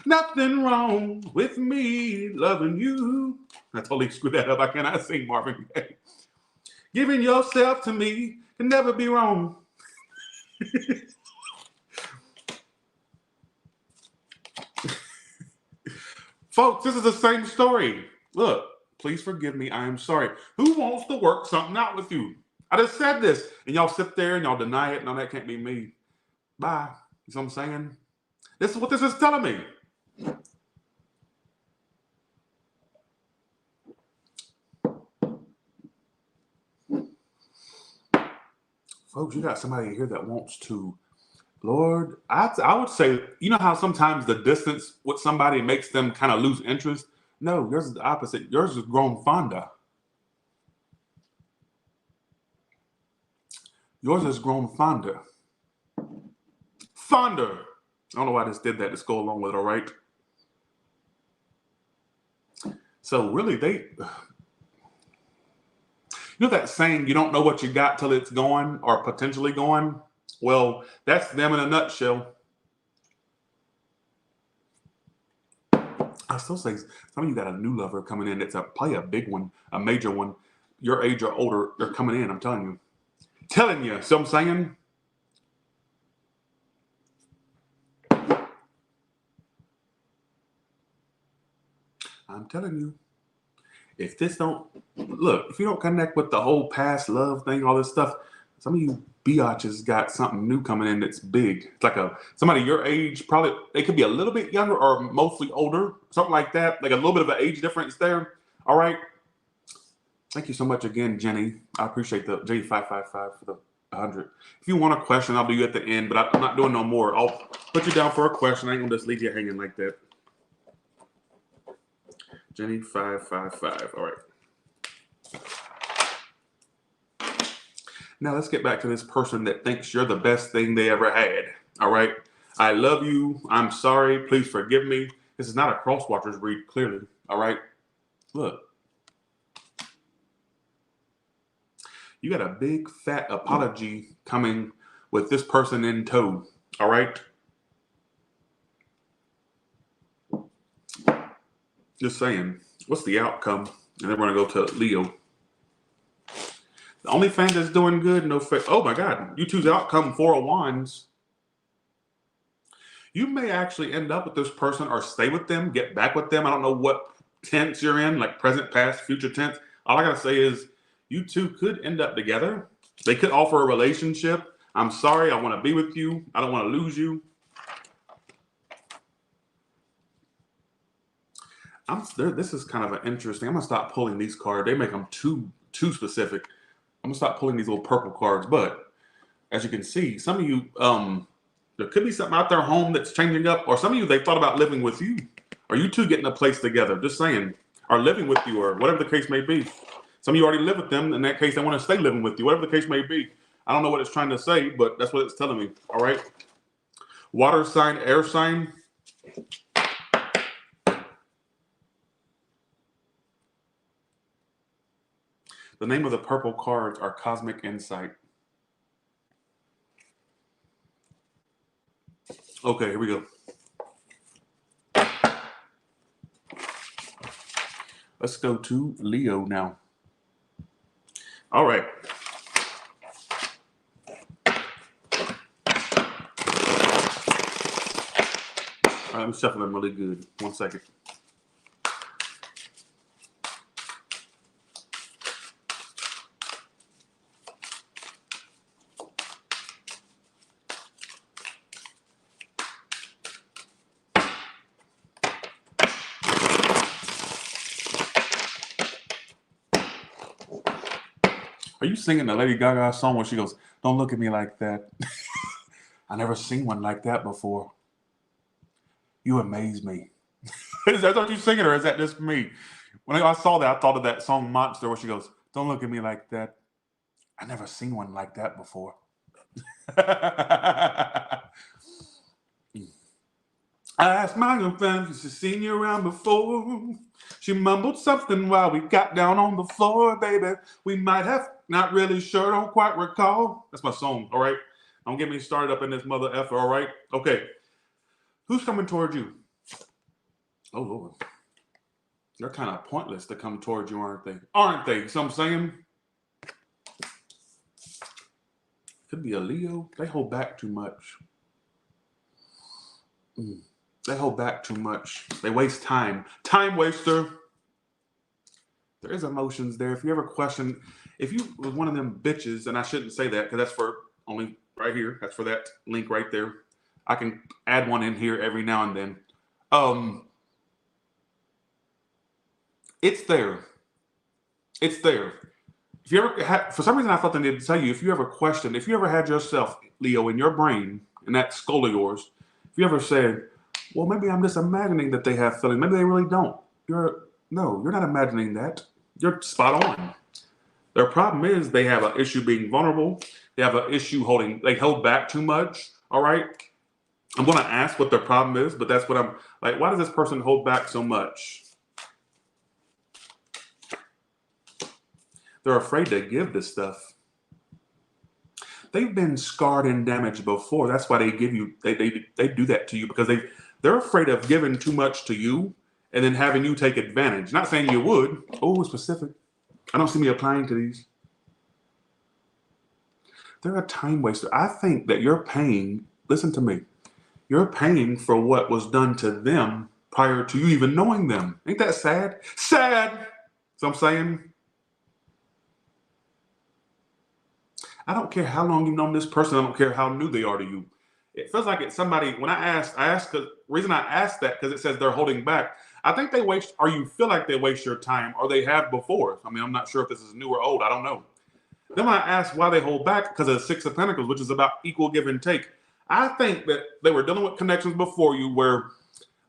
[SPEAKER 1] nothing wrong with me loving you. I totally screwed that up. I cannot sing Marvin Gaye. Giving yourself to me can never be wrong. Folks, this is the same story. Look, please forgive me. I am sorry. Who wants to work something out with you? I just said this, and y'all sit there and y'all deny it. No, that can't be me. Bye. You know what I'm saying? This is what this is telling me. Folks, you got somebody here that wants to, Lord, I would say, you know how sometimes the distance with somebody makes them kind of lose interest? No, yours is the opposite. Yours is grown fonder. Yours has grown fonder. Fonder. I don't know why I just did that. Let's go along with it, all right? So really, you know that saying, you don't know what you got till it's gone or potentially gone? Well, that's them in a nutshell. I still say some of you got a new lover coming in. It's probably a big one, a major one. Your age or older, they're coming in. I'm telling you. Telling you. So I'm saying. I'm telling you. If this don't, look, if you don't connect with the whole past love thing, all this stuff, some of you biatches got something new coming in that's big. It's like somebody your age, probably, they could be a little bit younger or mostly older, something like that, like a little bit of an age difference there. All right. Thank you so much again, Jenny. I appreciate the J555 for the 100. If you want a question, I'll do you at the end, but I'm not doing no more. I'll put you down for a question. I ain't gonna just leave you hanging like that. Jenny 555. All right. Now let's get back to this person that thinks you're the best thing they ever had. All right. I love you. I'm sorry. Please forgive me. This is not a crosswatchers read, clearly. All right. Look. You got a big fat apology coming with this person in tow. All right. Just saying. What's the outcome? And then we're going to go to Leo. The only fan that's doing good, no fa- oh my God, you two's outcome, 4 of Wands. You may actually end up with this person or stay with them, get back with them. I don't know what tense you're in, like present, past, future tense. All I got to say is you two could end up together. They could offer a relationship. I'm sorry, I want to be with you. I don't want to lose you. This is kind of an interesting. I'm gonna stop pulling these cards. They make them too specific. I'm gonna stop pulling these little purple cards. But as you can see, some of you, there could be something out there home that's changing up, or some of you they thought about living with you, or you two getting a place together. Just saying, or living with you, or whatever the case may be. Some of you already live with them. In that case, they want to stay living with you. Whatever the case may be. I don't know what it's trying to say, but that's what it's telling me. All right. Water sign, air sign. The name of the purple cards are Cosmic Insight. Okay, here we go. Let's go to Leo now. All right. All right, let me shuffle them really good. 1 second. Are you singing the Lady Gaga song where she goes, "Don't look at me like that"? I never seen one like that before. You amaze me. Is that what you're singing, or is that just me? When I saw that, I thought of that song Monster where she goes, "Don't look at me like that. I never seen one like that before." I asked my girlfriend if she's seen you around before. She mumbled something while we got down on the floor, baby. We might have, not really sure, don't quite recall. That's my song, all right? Don't get me started up in this mother effer, all right? Okay. Who's coming toward you? Oh, Lord. They're kind of pointless to come toward you, aren't they? Aren't they? So I'm saying, could be a Leo. They hold back too much. They hold back too much. They waste time. Time waster. There is emotions there. If you ever question, if you was one of them bitches, and I shouldn't say that because that's for only right here. That's for that link right there. I can add one in here every now and then. It's there. It's there. If you ever had, for some reason, I thought they needed to tell you, if you ever questioned, if you ever had yourself, Leo, in your brain, in that skull of yours, if you ever said, well, maybe I'm just imagining that they have feelings. Maybe they really don't. No, you're not imagining that. You're spot on. Their problem is they have an issue being vulnerable. They have an issue they hold back too much. All right. I'm going to ask what their problem is, but that's what I'm like. Why does this person hold back so much? They're afraid to give this stuff. They've been scarred and damaged before. That's why they give you, they do that to you because they're afraid of giving too much to you and then having you take advantage. Not saying you would. Oh, specific. I don't see me applying to these. They're a time waster. I think that you're paying, listen to me, you're paying for what was done to them prior to you even knowing them. Ain't that sad? Sad. So I'm saying, I don't care how long you've known this person. I don't care how new they are to you. It feels like it's somebody, when I asked, the reason I asked that, because it says they're holding back. I think they waste, or you feel like they waste your time, or they have before. I mean, I'm not sure if this is new or old. I don't know. Then when I asked why they hold back, because of the Six of Pentacles, which is about equal give and take. I think that they were dealing with connections before you where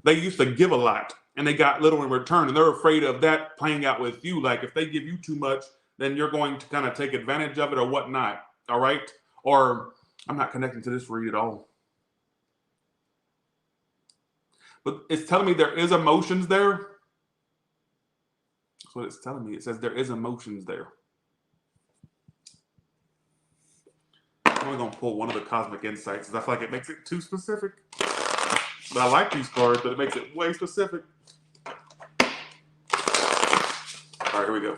[SPEAKER 1] they used to give a lot and they got little in return. And they're afraid of that playing out with you. Like if they give you too much, then you're going to kind of take advantage of it or whatnot. All right. Or I'm not connecting to this read at all. But it's telling me there is emotions there. That's what it's telling me. It says there is emotions there. I'm only going to pull one of the cosmic insights because I feel like it makes it too specific. But I like these cards, but it makes it way specific. All right, here we go.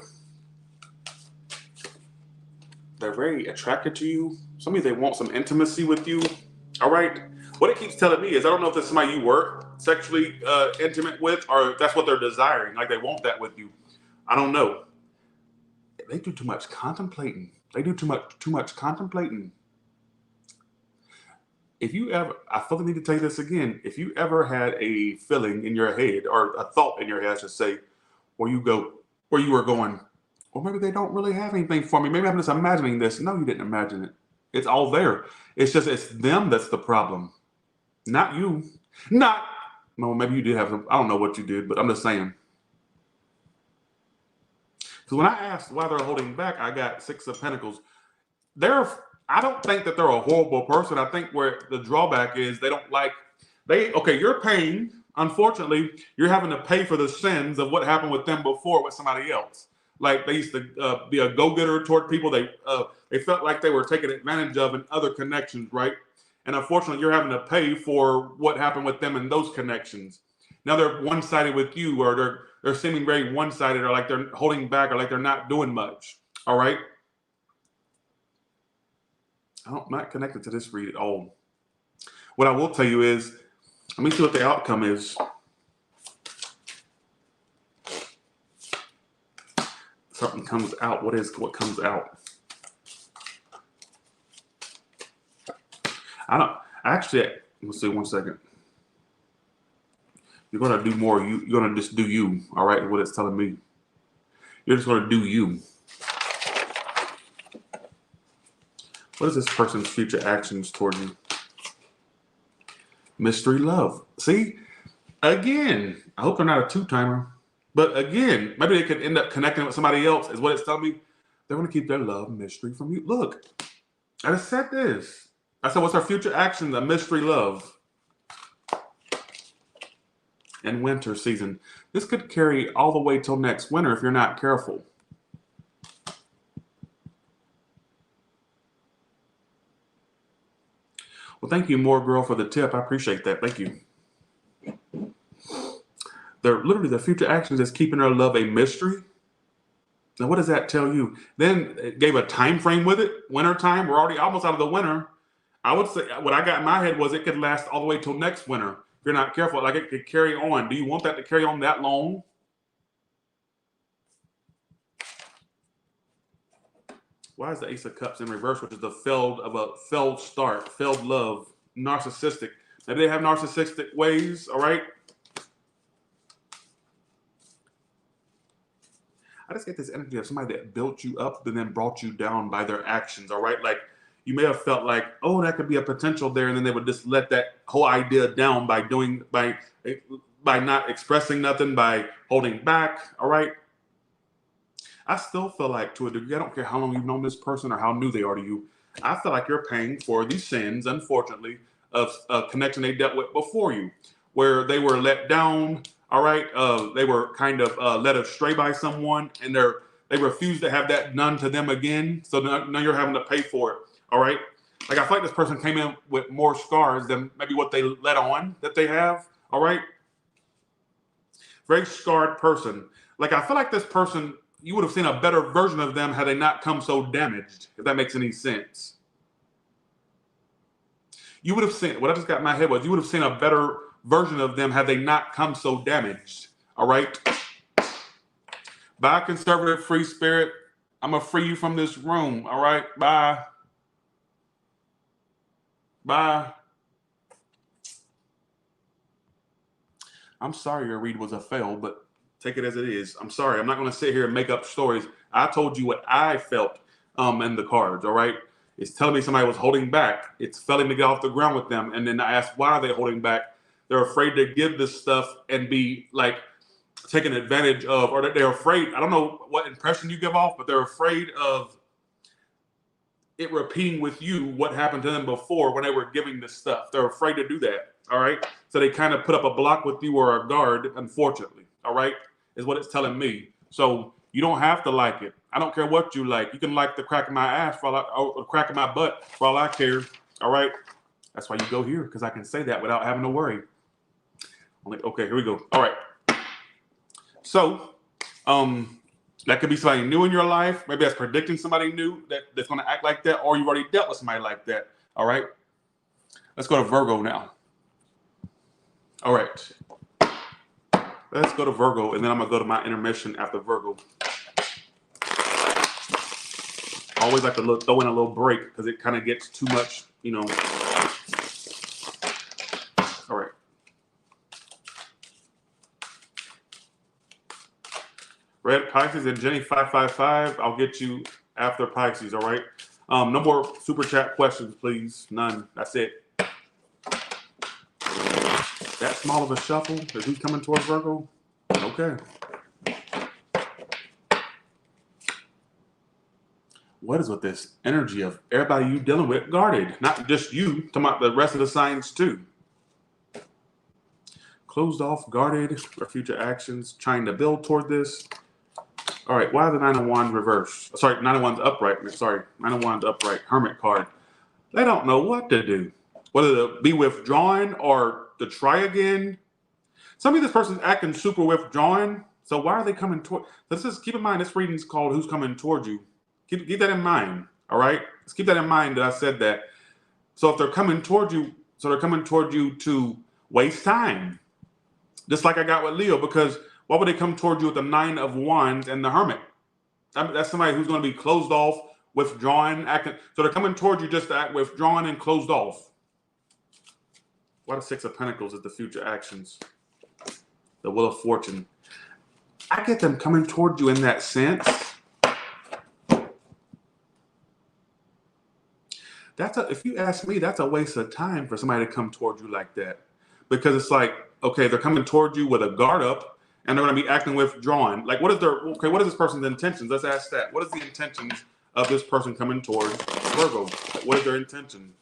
[SPEAKER 1] They're very attracted to you. Some of you, they want some intimacy with you. All right. What it keeps telling me is I don't know if it's somebody you were sexually intimate with or if that's what they're desiring. Like they want that with you. I don't know. They do too much contemplating. They do too much contemplating. If you ever, I feel the need to tell you this again. If you ever had a feeling in your head or a thought in your head, I should say, where you were going, or maybe they don't really have anything for me. Maybe I'm just imagining this. No, you didn't imagine it. It's all there. It's just, it's them that's the problem. Not you. No, maybe you did have some, I don't know what you did, but I'm just saying. Because when I asked why they're holding back, I got Six of Pentacles. I don't think that they're a horrible person. I think where the drawback is okay, you're paying. Unfortunately, you're having to pay for the sins of what happened with them before with somebody else. Like they used to be a go-getter toward people they felt like they were taken advantage of in other connections, right? And unfortunately, you're having to pay for what happened with them in those connections. Now they're one-sided with you, or they're seeming very one-sided, or like they're holding back, or like they're not doing much. All right. I'm not connected to this read at all. What I will tell you is, let me see what the outcome is. Something comes out. What comes out? Let's see, 1 second. You're going to do more. You're going to just do you. All right. What it's telling me. You're just going to do you. What is this person's future actions toward you? Mystery love. See? Again, I hope they're not a two-timer. But again, maybe they could end up connecting with somebody else, is what it's telling me. They're going to keep their love mystery from you. Look, I just said this. I said, what's our future action? The mystery love. And winter season. This could carry all the way till next winter if you're not careful. Well, thank you, more girl, for the tip. I appreciate that. Thank you. They're literally, the future actions is keeping their love a mystery. Now, what does that tell you? Then it gave a time frame with it. Winter time. We're already almost out of the winter. I would say what I got in my head was it could last all the way till next winter. If you're not careful, like it could carry on. Do you want that to carry on that long? Why is the Ace of Cups in reverse, which is the failed start, failed love, narcissistic? Maybe they have narcissistic ways, all right? I just get this energy of somebody that built you up and then brought you down by their actions, all right? Like you may have felt like, oh, that could be a potential there, and then they would just let that whole idea down by not expressing nothing, by holding back, all right? I still feel like, to a degree, I don't care how long you've known this person or how new they are to you, I feel like you're paying for these sins, unfortunately, of a connection they dealt with before you, where they were let down, all right? They were kind of led astray by someone, and they refused to have that done to them again, so now you're having to pay for it, all right? Like, I feel like this person came in with more scars than maybe what they let on that they have, all right? Very scarred person. Like, I feel like this person, you would have seen a better version of them had they not come so damaged, if that makes any sense. You would have seen, what I just got in my head was, you would have seen a better version of them had they not come so damaged. All right? Bye, conservative free spirit. I'm going to free you from this room. All right? Bye. Bye. I'm sorry your read was a fail, but take it as it is. I'm sorry. I'm not going to sit here and make up stories. I told you what I felt in the cards, all right? It's telling me somebody was holding back. It's failing to get off the ground with them. And then I asked, why are they holding back? They're afraid to give this stuff and be like taken advantage of, or that they're afraid. I don't know what impression you give off, but they're afraid of it repeating with you what happened to them before when they were giving this stuff. They're afraid to do that, all right? So they kind of put up a block with you or a guard, unfortunately, all right, is what it's telling me. So you don't have to like it. I don't care what you like. You can like the crack of my ass or the crack of my butt for all I care, all right? That's why you go here, because I can say that without having to worry. Okay, here we go. All right. So that could be somebody new in your life. Maybe that's predicting somebody new that's going to act like that, or you've already dealt with somebody like that, all right? Let's go to Virgo now. All right. Let's go to Virgo, and then I'm going to go to my intermission after Virgo. I always like to throw in a little break because it kind of gets too much, you know. All right. Red Pisces and Jenny 555. I'll get you after Pisces, all right? No more super chat questions, please. None. That's it. That small of a shuffle? Is he coming towards Virgo? Okay. What is with this energy of everybody you dealing with guarded? Not just you, talking about the rest of the signs too. Closed off, guarded, or future actions, trying to build toward this. All right, why the 9 of Wands reverse? Sorry, 9 of Wands upright. Sorry, 9 of Wands upright, Hermit card. They don't know what to do. Whether to be withdrawing or to try again. Some of this person's acting super withdrawn. So why are they coming toward? Let's just keep in mind this reading's called Who's Coming Toward You. Keep that in mind. All right. Let's keep that in mind that I said that. So if they're coming toward you, so they're coming toward you to waste time. Just like I got with Leo, because why would they come toward you with the 9 of Wands and the Hermit? That's somebody who's going to be closed off, withdrawn, acting. So they're coming toward you just to act withdrawn and closed off. Why the 6 of Pentacles is the future actions? The Wheel of Fortune. I get them coming toward you in that sense. If you ask me, that's a waste of time for somebody to come toward you like that. Because it's like, okay, they're coming toward you with a guard up and they're going to be acting withdrawn. Like, what is this person's intentions? Let's ask that. What is the intentions of this person coming toward Virgo? What is their intention?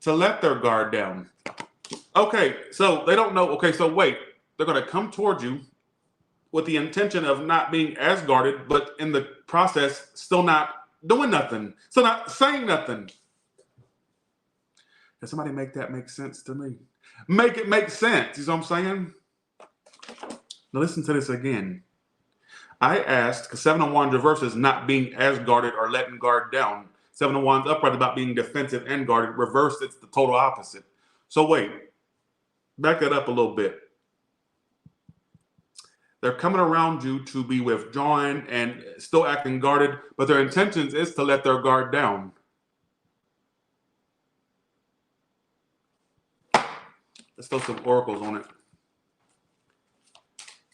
[SPEAKER 1] To let their guard down. Okay, so they don't know. Okay, so wait, they're going to come toward you with the intention of not being as guarded, but in the process, still not doing nothing, still not saying nothing. Can somebody make that make sense to me? Make it make sense. You know what I'm saying? Now listen to this again. I asked, because 7 of Wands reverse is not being as guarded or letting guard down. 7 of Wands upright about being defensive and guarded. Reversed, it's the total opposite. So wait, back that up a little bit. They're coming around you to be withdrawn and still acting guarded, but their intentions is to let their guard down. Let's throw some oracles on it.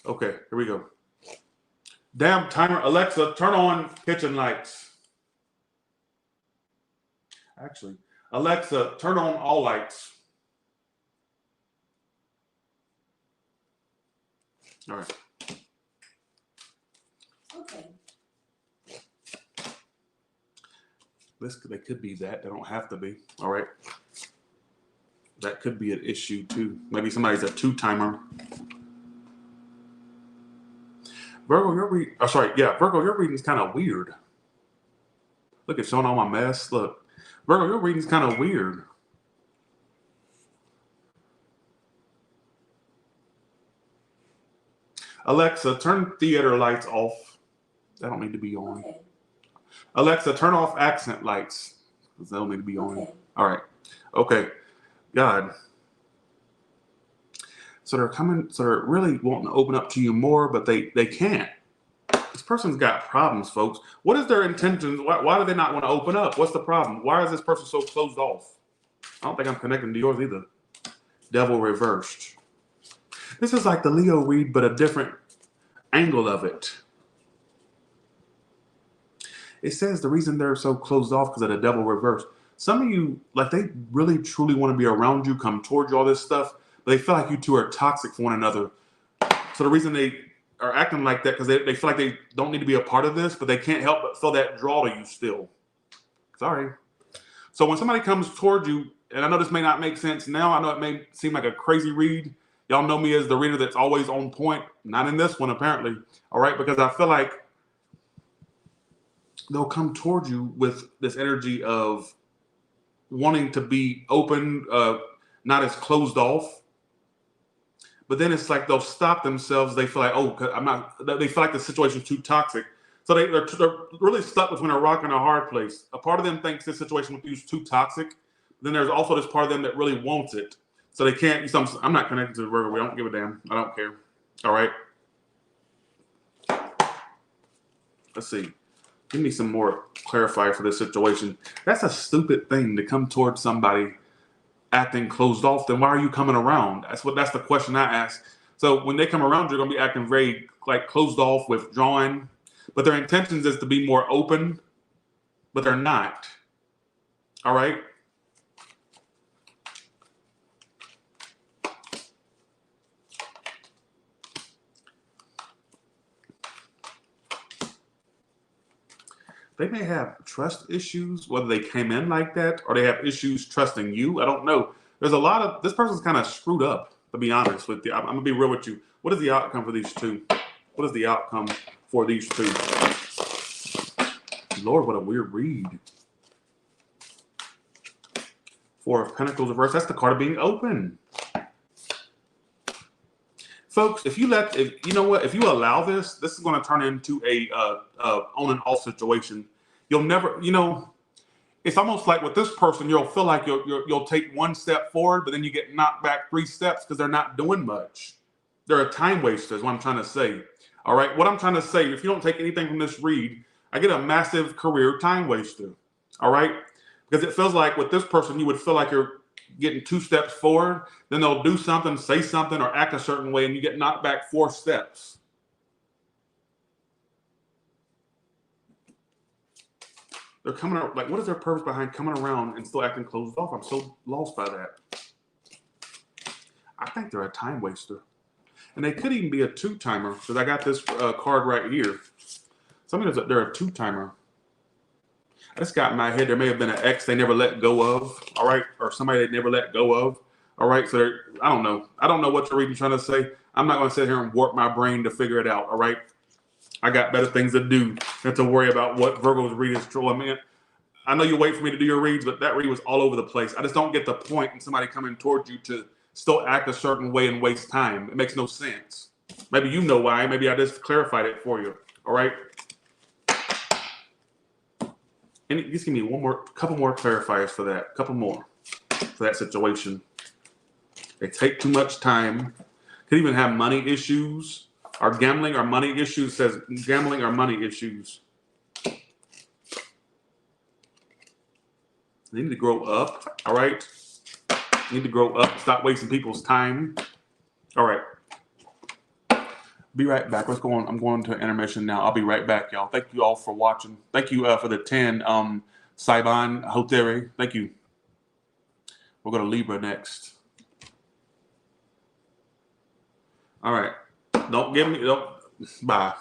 [SPEAKER 1] Okay, here we go. Damn timer, Alexa, turn on kitchen lights. Actually, Alexa, turn on all lights. All right.
[SPEAKER 2] Okay.
[SPEAKER 1] They could be that. They don't have to be. All right. That could be an issue too. Maybe somebody's a 2-timer. Virgo, Virgo, your reading's kind of weird. Look, it's showing all my mess. Look, Virgo, your reading's kind of weird. Alexa, turn theater lights off. They don't need to be on.
[SPEAKER 2] Okay.
[SPEAKER 1] Alexa, turn off accent lights. They don't need to be on.
[SPEAKER 2] Okay.
[SPEAKER 1] All right. Okay. God. So they're really wanting to open up to you more, but they can't. This person's got problems, folks. What is their intentions? Why do they not want to open up? What's the problem? Why is this person so closed off? I don't think I'm connecting to yours either. Devil reversed. This is like the Leo read, but a different angle of it. It says the reason they're so closed off because of the devil reversed. Some of you, like, they really truly want to be around you, come towards you, all this stuff, but they feel like you two are toxic for one another. So the reason they are acting like that, because they feel like they don't need to be a part of this, but they can't help but feel that draw to you still. Sorry. So when somebody comes toward you, and I know this may not make sense now, I know it may seem like a crazy read. Y'all know me as the reader that's always on point. Not in this one, apparently. All right, because I feel like they'll come toward you with this energy of wanting to be open, not as closed off. But then it's like they'll stop themselves. They feel like, oh, they feel like the situation's too toxic. So they're really stuck between a rock and a hard place. A part of them thinks this situation with you is too toxic. Then there's also this part of them that really wants it. So they can't. I'm not connected to the Virgo. We don't give a damn. I don't care. All right. Let's see. Give me some more clarifier for this situation. That's a stupid thing to come towards somebody acting closed off. Then why are you coming around? That's the question I ask. So when they come around, you're gonna be acting very like closed off, withdrawn. But their intentions is to be more open, but they're not. All right. They may have trust issues, whether they came in like that or they have issues trusting you. I don't know. There's a lot of, this person's kind of screwed up, to be honest with you. I'm going to be real with you. What is the outcome for these two? What is the outcome for these two? Lord, what a weird read. Four of Pentacles reverse. That's the card of being open. Folks, if you allow this, this is going to turn into a on and off situation. You'll never, it's almost like with this person, you'll feel like you'll take one step forward, but then you get knocked back 3 steps because they're not doing much. They're a time waster is what I'm trying to say. All right. What I'm trying to say, if you don't take anything from this read, I get a massive career time waster. All right. Because it feels like with this person, you would feel like you're getting 2 steps forward. Then they'll do something, say something, or act a certain way, and you get knocked back 4 steps. They're coming out, like, what is their purpose behind coming around and still acting closed off? I'm so lost by that. I think they're a time waster. And they could even be a 2-timer, because I got this card right here. Somebody they're a 2-timer. I just got in my head, there may have been an ex they never let go of, all right? Or somebody they never let go of, all right? So I don't know. I don't know what you're even trying to say. I'm not going to sit here and warp my brain to figure it out, all right? I got better things to do than to worry about what Virgo's read is true. I mean, I know you wait for me to do your reads, but that read was all over the place. I just don't get the point in somebody coming towards you to still act a certain way and waste time. It makes no sense. Maybe you know why. Maybe I just clarified it for you. All right. And just give me couple more clarifiers for that. A couple more for that situation. They take too much time. Could even have money issues. Or gambling or money issues. Says gambling or money issues. They need to grow up. All right. Need to grow up. Stop wasting people's time. All right. Be right back. Let's go on. I'm going to intermission now. I'll be right back, y'all. Thank you all for watching. Thank you for the 10, Saiban Hotere. Thank you. We'll go to Libra next. All right. Bye.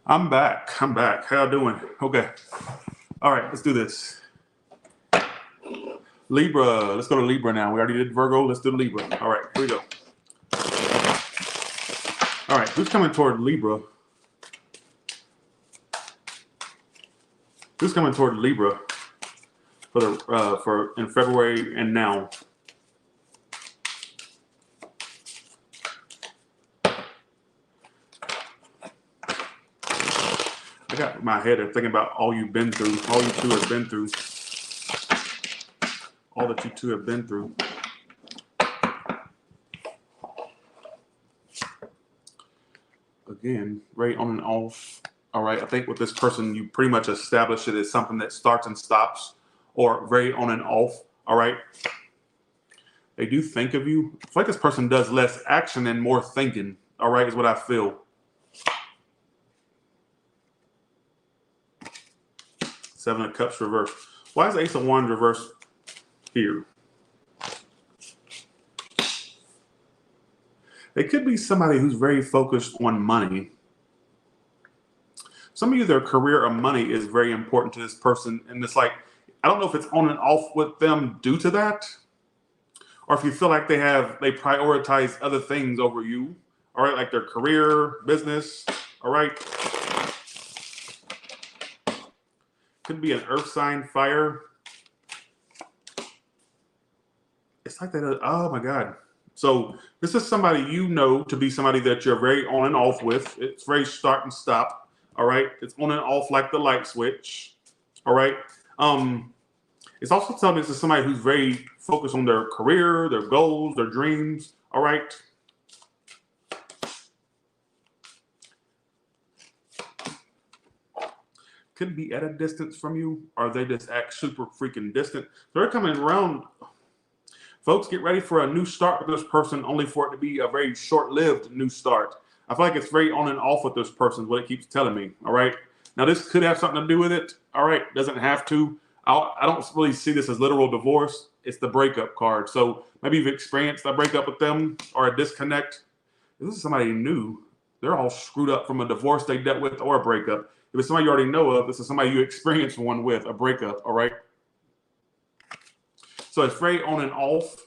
[SPEAKER 1] I'm back. How y'all doing? Okay. All right, let's do this. Libra. Let's go to Libra now. We already did Virgo. Let's do Libra. All right, here we go. All right, who's coming toward Libra? Who's coming toward Libra for in February and now? I got my head thinking about all you've been through, all you two have been through, all that you two have been through. Again, very on and off. All right. I think with this person, you pretty much establish it as something that starts and stops, or very on and off. All right. They do think of you. It's like this person does less action and more thinking. All right, is what I feel. Seven of Cups reversed. Why is Ace of Wands reversed here? It could be somebody who's very focused on money. Some of you, their career or money is very important to this person. And it's like, I don't know if it's on and off with them due to that, or if you feel like they prioritize other things over you. All right, like their career, business. All right. Could be an earth sign, fire. It's like that. Oh my God. So this is somebody you know to be somebody that you're very on and off with. It's very start and stop. All right. It's on and off like the light switch. All right. It's also telling me this is somebody who's very focused on their career, their goals, their dreams. All right. Could be at a distance from you, or they just act super freaking distant. They're coming around. Folks, get ready for a new start with this person, only for it to be a very short-lived new start. I feel like it's very on and off with this person, what it keeps telling me. All right. Now, this could have something to do with it. All right. Doesn't have to. I don't really see this as literal divorce. It's the breakup card. So maybe you've experienced a breakup with them or a disconnect. This is somebody new. They're all screwed up from a divorce they dealt with or a breakup. If it's somebody you already know of, this is somebody you experienced one with, a breakup. All right. So it's very on and off.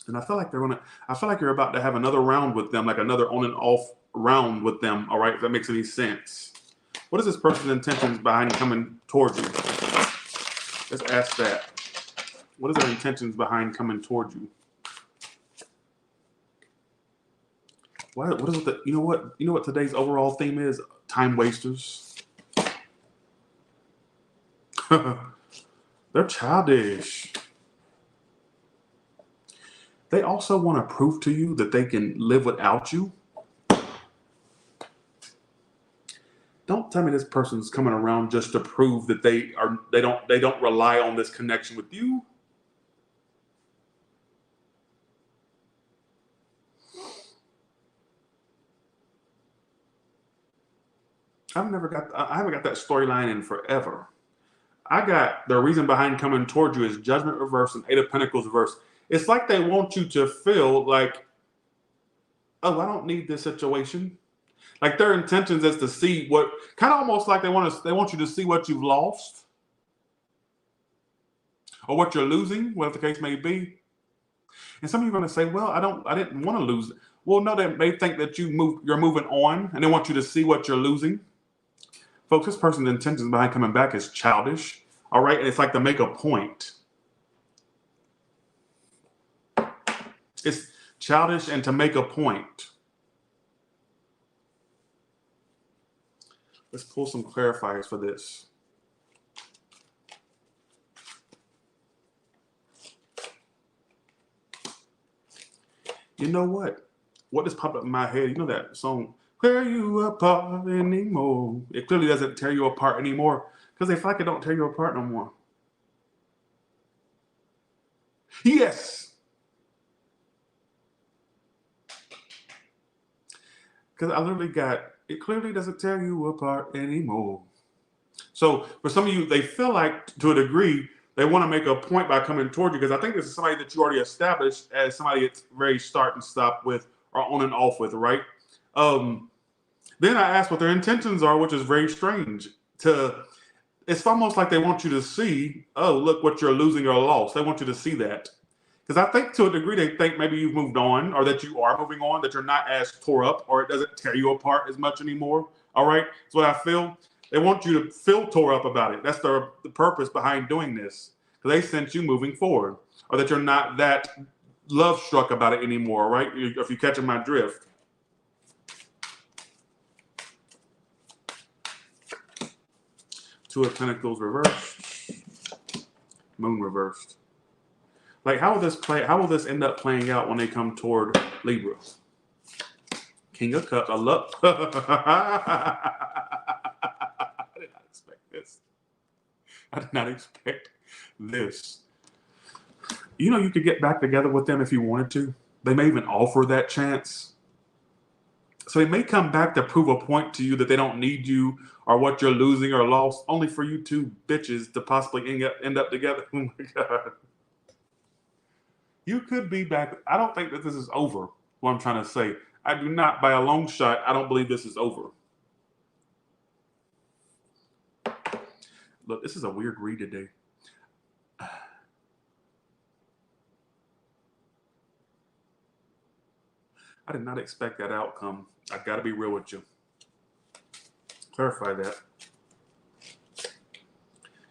[SPEAKER 1] And I feel like you're about to have another round with them, like another on and off round with them. All right. If that makes any sense. What is this person's intentions behind coming towards you? Let's ask that. What is their intentions behind coming towards you? What is it that, you know what today's overall theme is? Time wasters. They're childish. They also want to prove to you that they can live without you. Don't tell me this person's coming around just to prove that they don't rely on this connection with you. I haven't got that storyline in forever. I got the reason behind coming toward you is Judgment reverse and Eight of Pentacles reverse. It's like they want you to feel like, oh, I don't need this situation. Like their intentions is to see what, kind of almost like they want you to see what you've lost or what you're losing, whatever the case may be. And some of you are going to say, well, I didn't want to lose it. Well, no, they think that you're moving on and they want you to see what you're losing. Folks, this person's intentions behind coming back is childish. All right. And it's like to make a point. It's childish and to make a point. Let's pull some clarifiers for this. You know what? What just popped up in my head? You know that song, Tear You Apart Anymore. It clearly doesn't tear you apart anymore because they feel like it don't tear you apart no more. Yes. Because I literally got, it clearly doesn't tear you apart anymore. So for some of you, they feel like to a degree, they want to make a point by coming toward you because I think this is somebody that you already established as somebody that's very start and stop with or on and off with, right? Then I asked what their intentions are, which is very strange. It's almost like they want you to see, oh, look what you're losing or lost. They want you to see that. Because I think to a degree they think maybe you've moved on or that you are moving on, that you're not as tore up or it doesn't tear you apart as much anymore. All right? That's what I feel. They want you to feel tore up about it. That's the purpose behind doing this. Because they sense you moving forward or that you're not that love struck about it anymore, right? If you're catching my drift. Two of Pentacles reversed. Moon reversed. Like, how will this end up playing out when they come toward Libra? King of Cups. I love. I did not expect this. I did not expect this. You know, you could get back together with them if you wanted to. They may even offer that chance. So they may come back to prove a point to you that they don't need you or what you're losing or lost, only for you two bitches to possibly end up together. Oh my God. You could be back. I don't think that this is over, what I'm trying to say. I do not, by a long shot, I don't believe this is over. Look, this is a weird read today. I did not expect that outcome. I got to be real with you. Clarify that.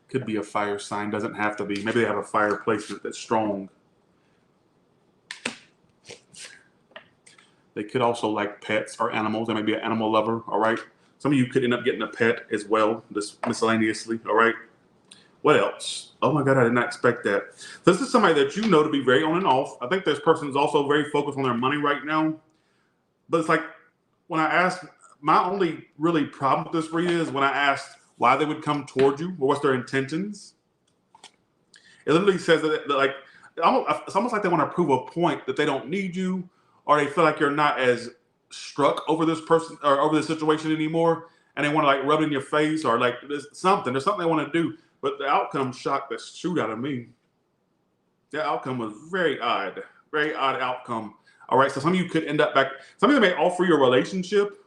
[SPEAKER 1] Could be a fire sign. Doesn't have to be. Maybe they have a fire placement that's strong. They could also like pets or animals. They may be an animal lover. All right. Some of you could end up getting a pet as well, just miscellaneously. All right. What else? Oh my God, I did not expect that. This is somebody that you know to be very on and off. I think this person is also very focused on their money right now. But it's like when I asked, my only really problem with this read is when I asked why they would come toward you or what's their intentions. It literally says that like it's almost like they want to prove a point that they don't need you, or they feel like you're not as struck over this person or over this situation anymore, and they want to like rub it in your face, or like there's something they want to do. But the outcome shocked the shoot out of me. The outcome was very odd outcome. All right, so some of you could end up back. Some of you may offer you a relationship.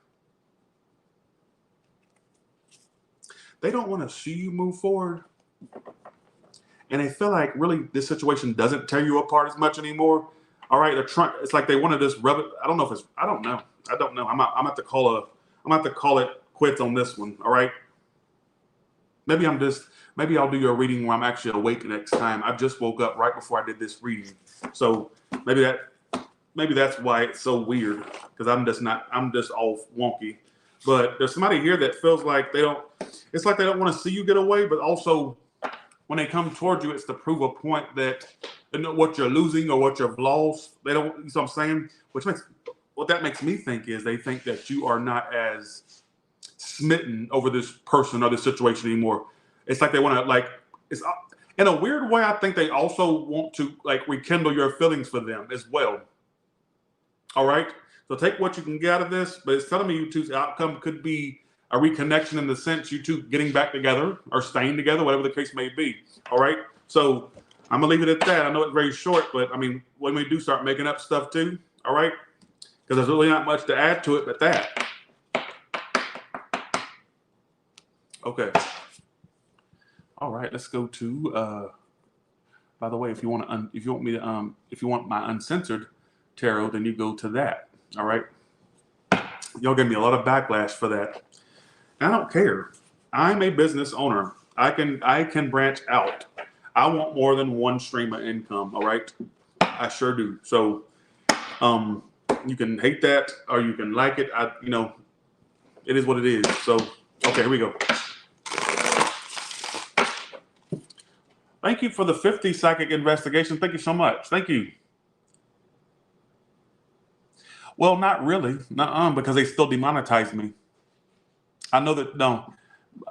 [SPEAKER 1] They don't want to see you move forward. And they feel like really this situation doesn't tear you apart as much anymore. All right, it's like they want to just rub it. I don't know. I'm at to call it quits on this one. All right. Maybe I'll do your reading when I'm actually awake next time. I just woke up right before I did this reading. So maybe that's why it's so weird, because I'm just all wonky. But there's somebody here that feels like it's like they don't want to see you get away, but also when they come towards you, it's to prove a point that they know what you're losing or what you've lost. They don't, you know what I'm saying? What that makes me think is they think that you are not as smitten over this person or this situation anymore. It's like they want to it's in a weird way. I think they also want to like rekindle your feelings for them as well. All right. So take what you can get out of this, but it's telling me you two's outcome could be a reconnection in the sense you two getting back together or staying together, whatever the case may be. All right. So I'm gonna leave it at that. I know it's very short, but I mean, when we do start making up stuff too, all right, because there's really not much to add to it but that. Okay. All right, let's go to. By the way, if you want my uncensored tarot, then you go to that. All right. Y'all give me a lot of backlash for that. I don't care. I'm a business owner. I can branch out. I want more than one stream of income. All right. I sure do. So, you can hate that or you can like it. It is what it is. So, okay, here we go. Thank you for the 50 psychic investigation. Thank you so much. Thank you. Well, not really. Because they still demonetized me. I know that, no,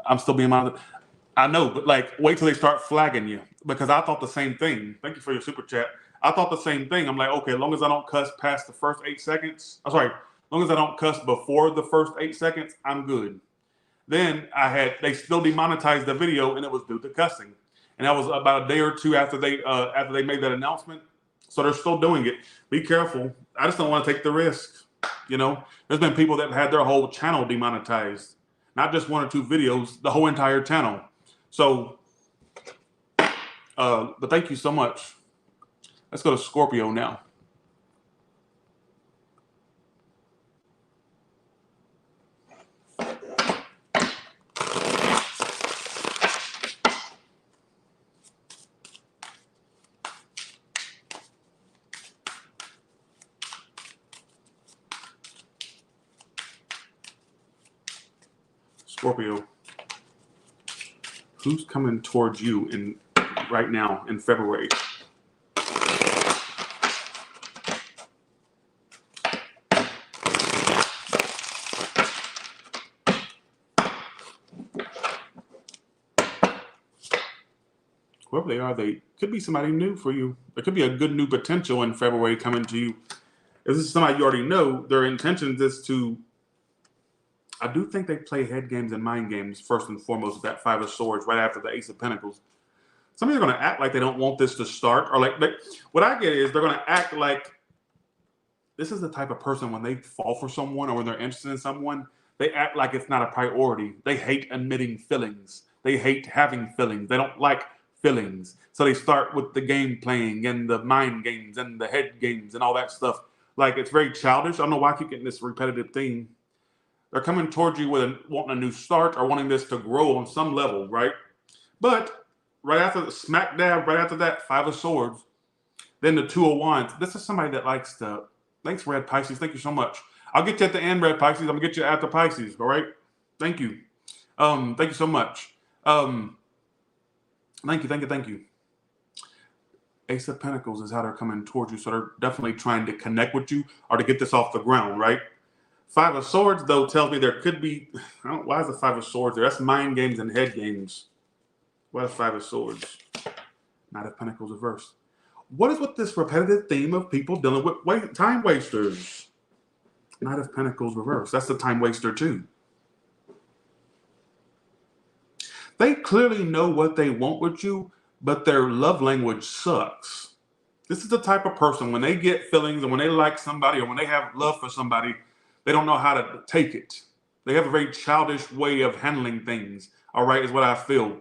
[SPEAKER 1] I'm still being monitored. I know, but wait till they start flagging you, because I thought the same thing. Thank you for your super chat. I thought the same thing. I'm like, okay, as long as I don't cuss past the first 8 seconds, as long as I don't cuss before the first 8 seconds, I'm good. Then they still demonetized the video, and it was due to cussing. And that was about a day or two after they made that announcement. So they're still doing it. Be careful. I just don't want to take the risk. There's been people that have had their whole channel demonetized, not just 1 or 2 videos, the whole entire channel. So, but thank you so much. Let's go to Scorpio now. Scorpio, who's coming towards you right now in February? whoever they are, they could be somebody new for you. There could be a good new potential in February coming to you. If this is somebody you already know, their intentions is to, I do think they play head games and mind games first and foremost with that Five of Swords right after the Ace of Pentacles. Some of you are going to act like they don't want this to start, or like what I get is they're going to act like this is the type of person when they fall for someone or when they're interested in someone, they act like it's not a priority. They hate admitting feelings. They hate having feelings. They don't like feelings. So they start with the game playing and the mind games and the head games and all that stuff. Like it's very childish. I don't know why I keep getting this repetitive theme. They're coming towards you with wanting a new start or wanting this to grow on some level, right? But right after the smack dab, right after that, Five of Swords, then the Two of Wands. This is somebody that likes to, thanks, Red Pisces. Thank you so much. I'll get you at the end, Red Pisces. I'm going to get you after Pisces, all right? Thank you. Thank you so much. Thank you. Ace of Pentacles is how they're coming towards you. So they're definitely trying to connect with you or to get this off the ground, right? Five of Swords, though, tells me there could be, why is the Five of Swords there? That's mind games and head games. Why is Five of Swords? Knight of Pentacles reversed. What is with this repetitive theme of people dealing with time wasters? Knight of Pentacles reversed. That's the time waster too. They clearly know what they want with you, but their love language sucks. This is the type of person, when they get feelings and when they like somebody or when they have love for somebody, they don't know how to take it. They have a very childish way of handling things, all right, is what I feel.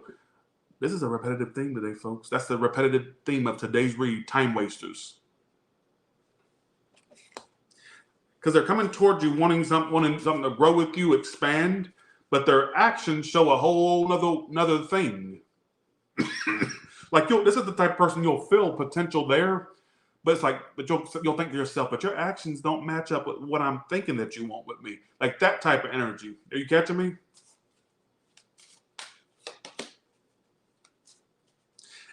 [SPEAKER 1] This is a repetitive theme today, folks. That's the repetitive theme of today's read, time wasters. Because they're coming towards you wanting something to grow with you, expand, but their actions show a whole another thing. Like this is the type of person you'll feel potential there, but it's like, but you'll think to yourself, but your actions don't match up with what I'm thinking that you want with me. Like that type of energy. Are you catching me?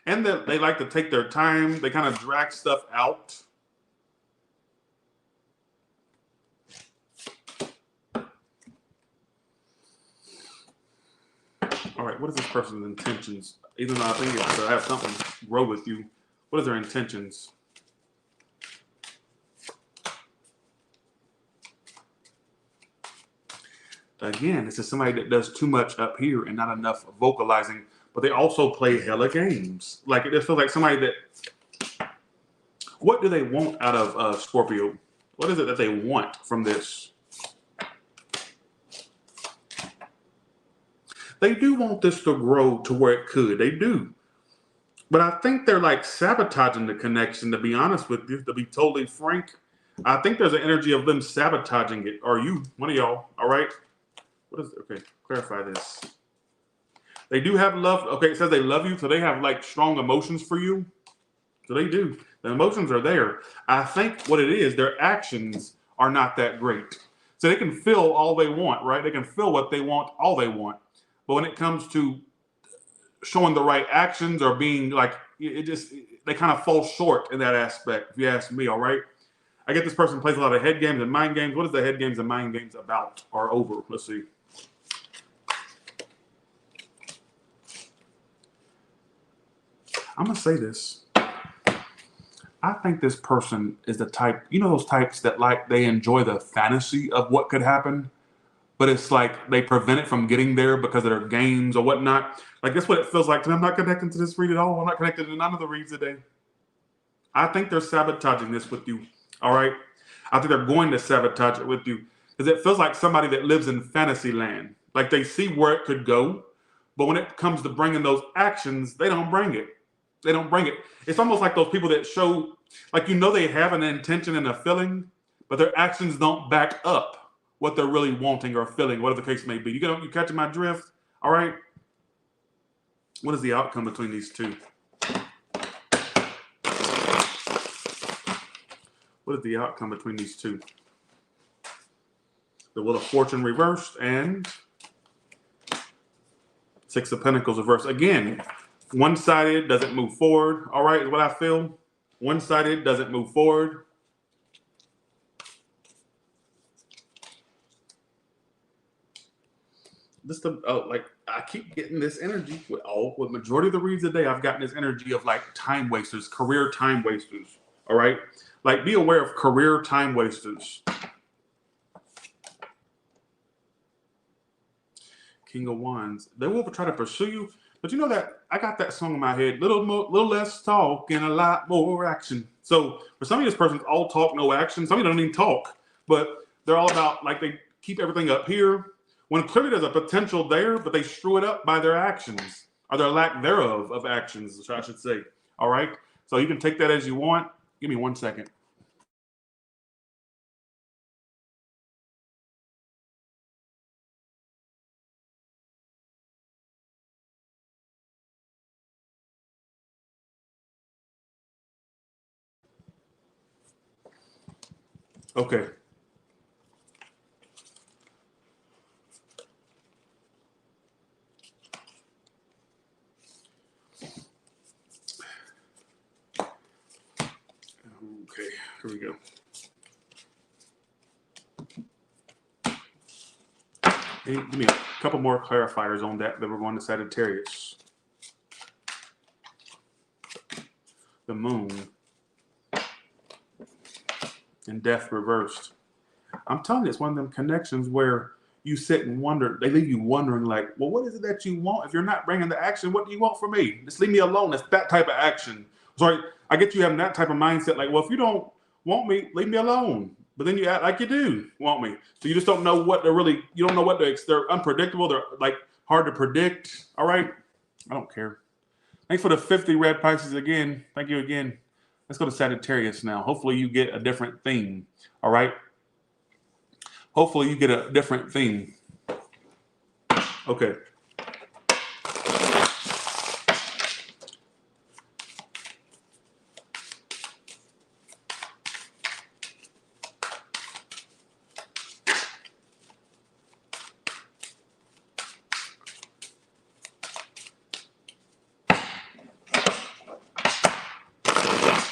[SPEAKER 1] And they like to take their time. They kind of drag stuff out. All right, what is this person's intentions? Even though I think it's to have something grow with you, what is their intentions? Again, this is somebody that does too much up here and not enough vocalizing, but they also play hella games. Like it just feels like somebody that, what do they want out of Scorpio? What is it that they want from this? They do want this to grow to where it could. They do. But I think they're like sabotaging the connection, to be honest with you, to be totally frank. I think there's an energy of them sabotaging it. Or you, one of y'all, all right? What is it? Okay, clarify this. They do have love. Okay, it says they love you, so they have like strong emotions for you. So they do. The emotions are there. I think what it is, their actions are not that great. So they can feel all they want, right? They can feel what they want, all they want. But when it comes to showing the right actions or being like, they kind of fall short in that aspect, if you ask me, all right? I get this person plays a lot of head games and mind games. What is the head games and mind games about or over? Let's see. I'm going to say this. I think this person is the type, you know those types that like they enjoy the fantasy of what could happen? But it's like they prevent it from getting there because of their games or whatnot. Like that's what it feels like to me. I'm not connecting to this read at all. I'm not connected to none of the reads today. I think they're sabotaging this with you. All right. I think they're going to sabotage it with you because it feels like somebody that lives in fantasy land. Like they see where it could go, but when it comes to bringing those actions, they don't bring it. They don't bring it. It's almost like those people that show, like, you know, they have an intention and a feeling, but their actions don't back up what they're really wanting or feeling, whatever the case may be. You catching my drift? All right. What is the outcome between these two? What is the outcome between these two? The Wheel of Fortune reversed and Six of Pentacles reversed. Again, one-sided doesn't move forward. All right, is what I feel. One-sided doesn't move forward. just like I keep getting this energy with majority of the reads a day. I've gotten this energy of like time wasters, career time wasters. All right, like be aware of career time wasters. King of Wands. They will try to pursue you, but you know that I got that song in my head. Little less talk and a lot more action. So for some of these persons, all talk, no action. Some of them don't even talk, but they're all about like they keep everything up here when clearly there's a potential there, but they screw it up by their actions or their lack thereof of actions, I should say. All right. So you can take that as you want. Give me 1 second. Okay. Okay, here we go. Hey, give me a couple more clarifiers on that. Then we're going to Sagittarius. The moon. And death reversed. I'm telling you, it's one of them connections where you sit and wonder. They leave you wondering, like, well, what is it that you want? If you're not bringing the action, what do you want from me? Just leave me alone. It's that type of action. Sorry, I get you having that type of mindset. Like, well, if you don't want me, leave me alone. But then you act like you do want me. So you just don't know what they're really. You don't know what they're unpredictable. They're like hard to predict. All right, I don't care. Thanks for the 50 red Pisces again. Thank you again. Let's go to Sagittarius now. Hopefully you get a different theme. All right. Hopefully you get a different theme. Okay.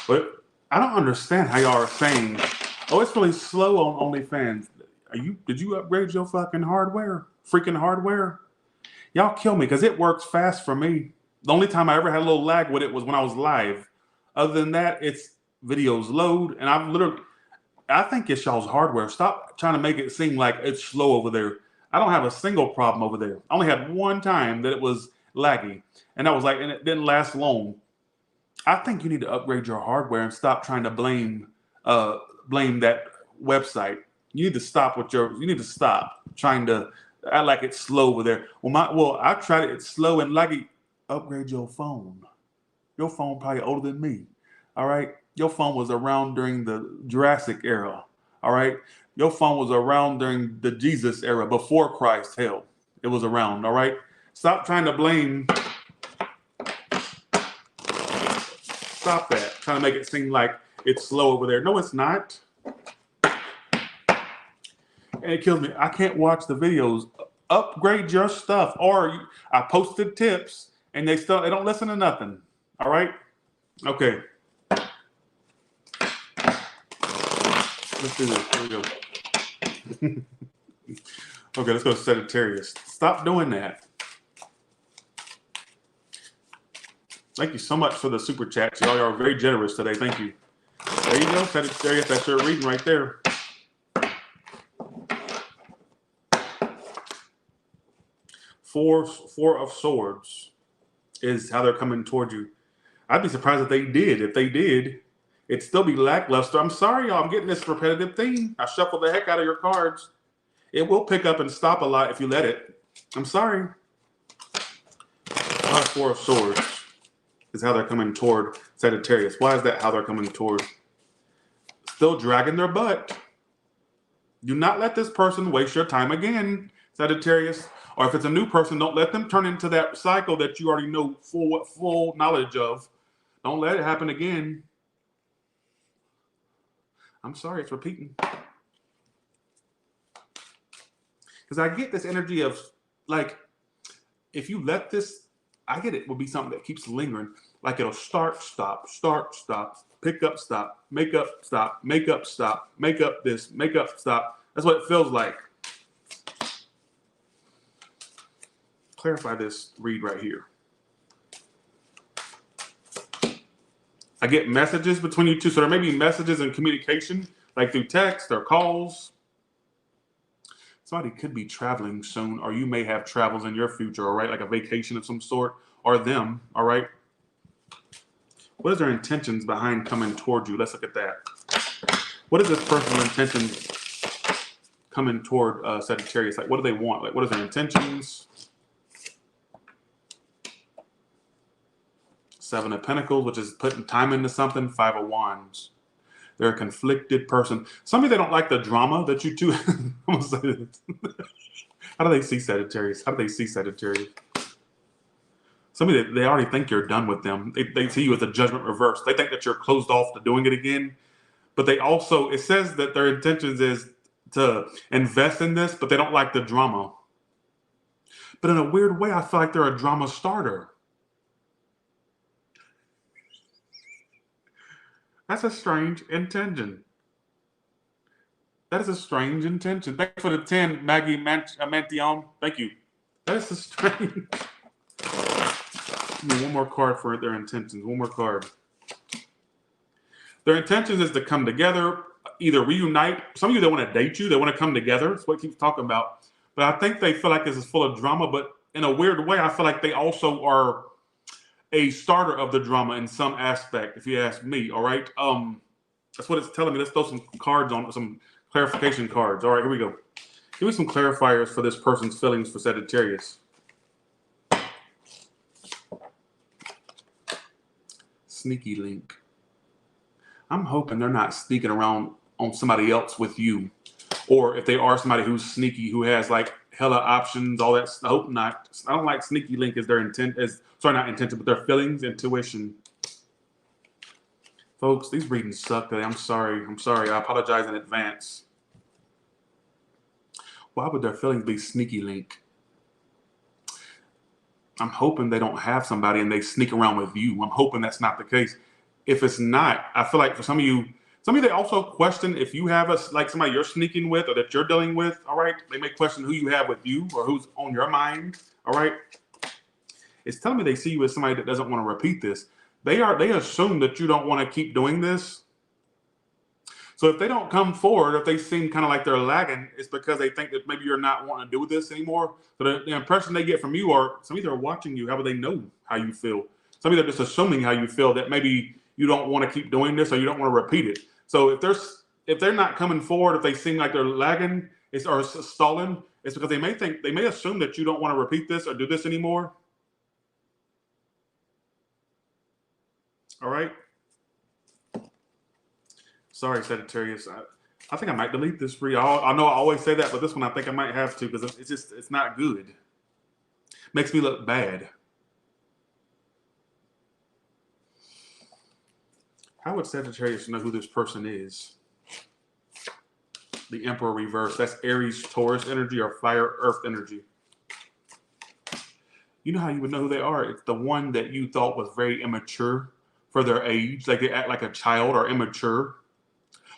[SPEAKER 1] But I don't understand how y'all are saying, oh, it's really slow on OnlyFans. Did you upgrade your fucking hardware? Freaking hardware? Y'all kill me because it works fast for me. The only time I ever had a little lag with it was when I was live. Other than that, it's videos load. And I think it's y'all's hardware. Stop trying to make it seem like it's slow over there. I don't have a single problem over there. I only had one time that it was laggy. And that was like, and it didn't last long. I think you need to upgrade your hardware and stop trying to blame that website. You need to stop trying to act like it's slow over there. Well, I tried it. It's slow and laggy. Upgrade your phone. Your phone probably older than me. All right. Your phone was around during the Jurassic era. All right. Your phone was around during the Jesus era, before Christ. Hell, it was around. All right. Stop trying to blame. Stop that. Trying to make it seem like it's slow over there. No, it's not. And it kills me. I can't watch the videos. Upgrade your stuff. I posted tips and they don't listen to nothing. All right? Okay. Let's do this. Here we go. Okay, let's go to Sagittarius. Stop doing that. Thank you so much for the super chats. Y'all are very generous today. Thank you. There you go, Sagittarius. That's your reading right there. Four of Swords is how they're coming toward you. I'd be surprised if they did. If they did, it'd still be lackluster. I'm sorry, y'all. I'm getting this repetitive theme. I shuffle the heck out of your cards. It will pick up and stop a lot if you let it. I'm sorry. Four of Swords is how they're coming toward Sagittarius. Why is that how they're coming toward? Still dragging their butt. Do not let this person waste your time again, Sagittarius. Or if it's a new person, don't let them turn into that cycle that you already know full knowledge of. Don't let it happen again. I'm sorry, it's repeating. Because I get this energy of, like, if you let this, I get it will be something that keeps lingering. Like it'll start, stop, pick up, stop, make up, stop, make up, stop, make up this, make up, stop. That's what it feels like. clarify this read right here. I get messages between you two. So there may be messages and communication, like through text or calls. Somebody could be traveling soon, or you may have travels in your future, all right? Like a vacation of some sort, or them, all right? What is their intentions behind coming toward you? Let's look at that. What is this person's intentions coming toward Sagittarius? Like, what do they want? Like, what are their intentions? Seven of Pentacles, which is putting time into something. Five of Wands. They're a conflicted person. Some of you, they don't like the drama that you two... I'm gonna say this. How do they see Sagittarius? How do they see Sagittarius? Some of you, they already think you're done with them. They see you as a judgment reverse. They think that you're closed off to doing it again. But they also... It says that their intentions is to invest in this, but they don't like the drama. But in a weird way, I feel like they're a drama starter. That's a strange intention. That is a strange intention. Thank you for the 10, Maggie Mantion. Thank you. That is a strange... One more card for their intentions. One more card. Their intentions is to come together, either reunite. Some of you, they want to date you. They want to come together. That's what it keeps talking about. But I think they feel like this is full of drama. But in a weird way, I feel like they also are a starter of the drama in some aspect, if you ask me, all right? That's what it's telling me. Let's throw some cards on, some clarification cards. All right, here we go. Give me some clarifiers for this person's feelings for Sagittarius. Sneaky link. I'm hoping they're not sneaking around on somebody else with you. Or if they are somebody who's sneaky, who has like hella options, all that. I hope not. I don't like sneaky link as their intent, sorry, not intention, but their feelings, intuition. Folks, these readings suck today. I'm sorry. I apologize in advance. Why would their feelings be sneaky link? I'm hoping they don't have somebody and they sneak around with you. I'm hoping that's not the case. If it's not, I feel like for some of you, they also question if you have like somebody you're sneaking with or that you're dealing with, all right? They may question who you have with you or who's on your mind, all right? It's telling me they see you as somebody that doesn't want to repeat this. They assume that you don't want to keep doing this. So if they don't come forward, if they seem kind of like they're lagging, it's because they think that maybe you're not wanting to do this anymore. So the impression they get from you are, some of you are watching you. How would they know how you feel? Some of you are just assuming how you feel, that maybe you don't want to keep doing this or you don't want to repeat it. So if they're not coming forward, if they seem like they're lagging or stalling, it's because they may assume that you don't want to repeat this or do this anymore. All right. Sorry, Sagittarius. I think I might delete this for you. I know I always say that, but this one I think I might have to because it's not good. Makes me look bad. How would Sagittarius know who this person is? The Emperor reverse. That's Aries, Taurus energy, or fire, earth energy. You know how you would know who they are? It's the one that you thought was very immature for their age. Like they act like a child or immature.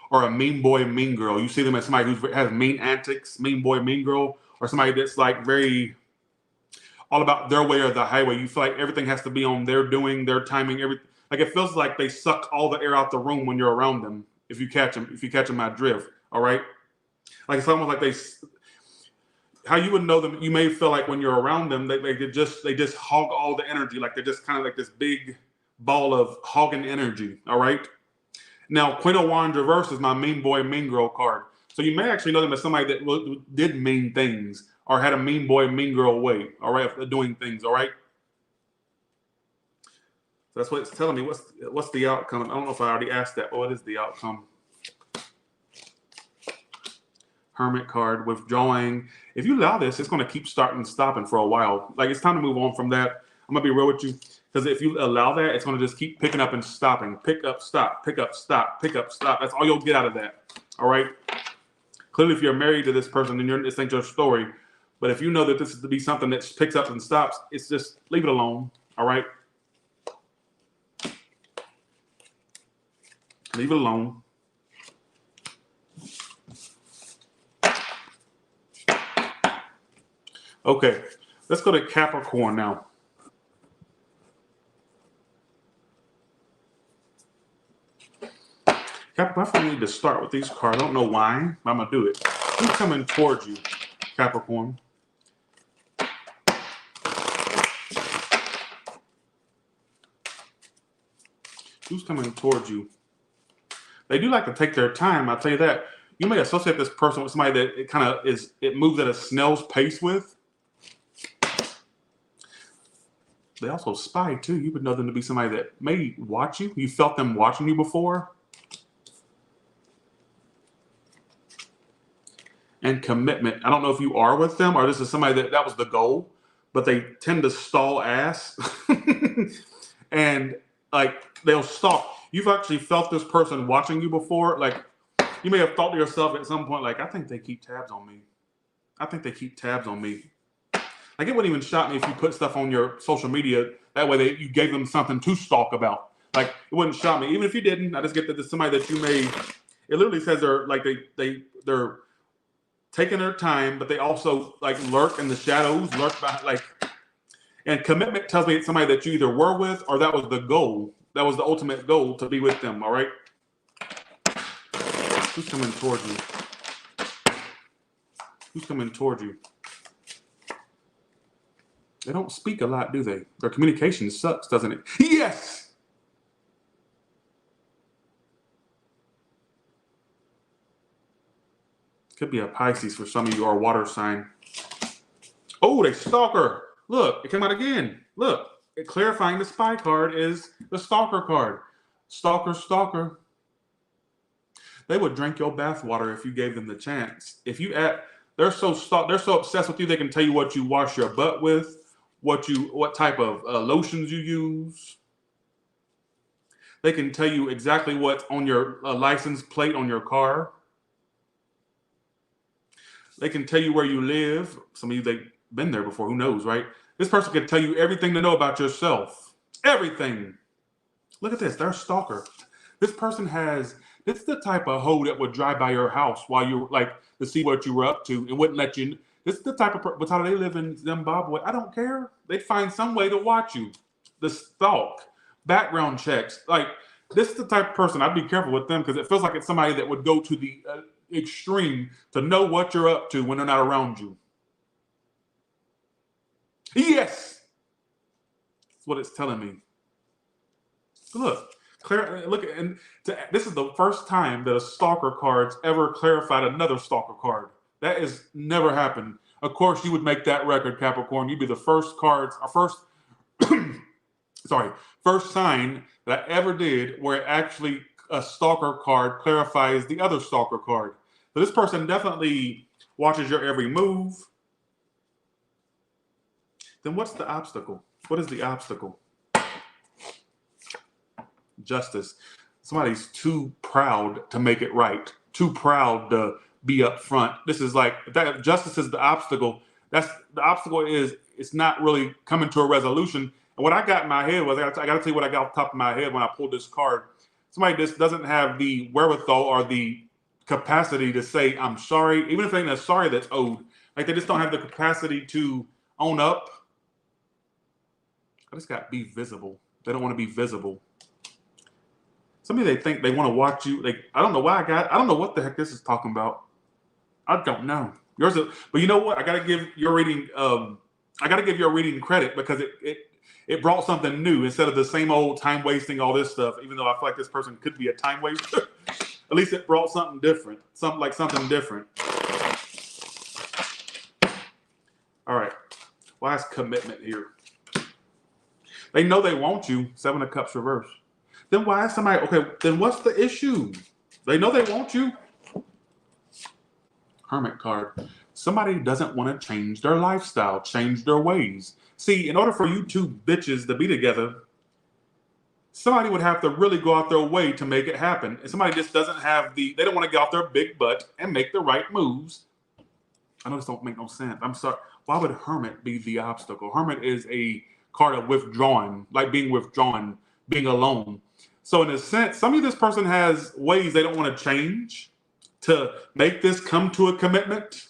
[SPEAKER 1] Or a mean boy, mean girl. You see them as somebody who has mean antics, mean boy, mean girl. Or somebody that's like very all about their way or the highway. You feel like everything has to be on their doing, their timing, everything. Like it feels like they suck all the air out the room when you're around them. If you catch them my drift, all right? Like it's almost like how you would know them. You may feel like when you're around them, they just hog all the energy. Like they're just kind of like this big ball of hogging energy, all right? Now, Queen of Wands reverse is my mean boy, mean girl card. So you may actually know them as somebody that did mean things or had a mean boy, mean girl way, all right, of doing things, all right? So that's what it's telling me. What's the outcome? I don't know if I already asked that, but what is the outcome? Hermit card, withdrawing. If you allow this, it's going to keep starting and stopping for a while. Like it's time to move on from that. I'm going to be real with you. Because if you allow that, it's going to just keep picking up and stopping. Pick up, stop, pick up, stop, pick up, stop. That's all you'll get out of that. All right? Clearly, if you're married to this person, then this ain't your story. But if you know that this is to be something that picks up and stops, it's just leave it alone. All right? Leave it alone. Okay. Let's go to Capricorn now. Capricorn, I need to start with these cards. I don't know why, but I'm going to do it. Who's coming towards you, Capricorn? Who's coming towards you? They do like to take their time, I'll tell you that. You may associate this person with somebody that it moves at a snail's pace with. They also spy too. You would know them to be somebody that may watch you. You felt them watching you before. And commitment. I don't know if you are with them or this is somebody that was the goal, but they tend to stall ass. And like they'll stalk. You've actually felt this person watching you before. Like you may have thought to yourself at some point, like, I think they keep tabs on me. I think they keep tabs on me. Like it wouldn't even shock me if you put stuff on your social media. That way you gave them something to stalk about. Like it wouldn't shock me. Even if you didn't, I just get that there's somebody that you may, it literally says they're taking their time, but they also like lurk in the shadows, lurk behind, like, and commitment tells me it's somebody that you either were with or that was the goal. That was the ultimate goal, to be with them. All right. Who's coming towards you? Who's coming towards you? They don't speak a lot, do they? Their communication sucks, doesn't it? Yes. Could be a Pisces for some of you or a water sign. Oh, they stalker. Look, it came out again. Look, clarifying the spy card is the stalker card. Stalker, stalker. They would drink your bathwater if you gave them the chance. If you they're so obsessed with you, they can tell you what you wash your butt with, what type of lotions you use. They can tell you exactly what's on your license plate on your car. They can tell you where you live. Some of you, they've been there before. Who knows, right? This person can tell you everything to know about yourself. Everything. Look at this. They're a stalker. This person this is the type of hoe that would drive by your house while you like to see what you were up to and wouldn't let you. This is the type of what's how they live in Zimbabwe. I don't care. They'd find some way to watch you. The stalk, background checks. Like this is the type of person. I'd be careful with them because it feels like it's somebody that would go to the extreme to know what you're up to when they're not around you. Yes, that's what it's telling me. Look, this is the first time that a stalker card's ever clarified another stalker card. That has never happened. Of course, you would make that record, Capricorn. You'd be the first first sign that I ever did where actually a stalker card clarifies the other stalker card. So this person definitely watches your every move. Then what's the obstacle? What is the obstacle? Justice. Somebody's too proud to make it right. Too proud to be up front. This is like that. Justice is the obstacle. The obstacle is it's not really coming to a resolution. And what I got in my head was I got to tell you what I got off the top of my head when I pulled this card. Somebody just doesn't have the wherewithal or the capacity to say I'm sorry, even if they ain't sorry that's owed. Like they just don't have the capacity to own up. I just got to be visible. They don't want to be visible. Somebody they think they want to watch you. Like I don't know why I don't know what the heck this is talking about. I don't know. Yours is, but you know what? I gotta give your reading credit because it brought something new instead of the same old time wasting all this stuff, even though I feel like this person could be a time waster. At least it brought something different. Something different. All right. Why is commitment here? They know they want you. 7 of Cups reverse. Then why is somebody, okay, then what's the issue? They know they want you. Hermit card. Somebody doesn't want to change their lifestyle, change their ways. See, in order for you two bitches to be together, somebody would have to really go out their way to make it happen. And somebody just doesn't have they don't want to get off their big butt and make the right moves. I know this don't make no sense. I'm sorry. Why would Hermit be the obstacle? Hermit is a card of withdrawing, like being withdrawn, being alone. So in a sense, some of this person has ways they don't want to change to make this come to a commitment.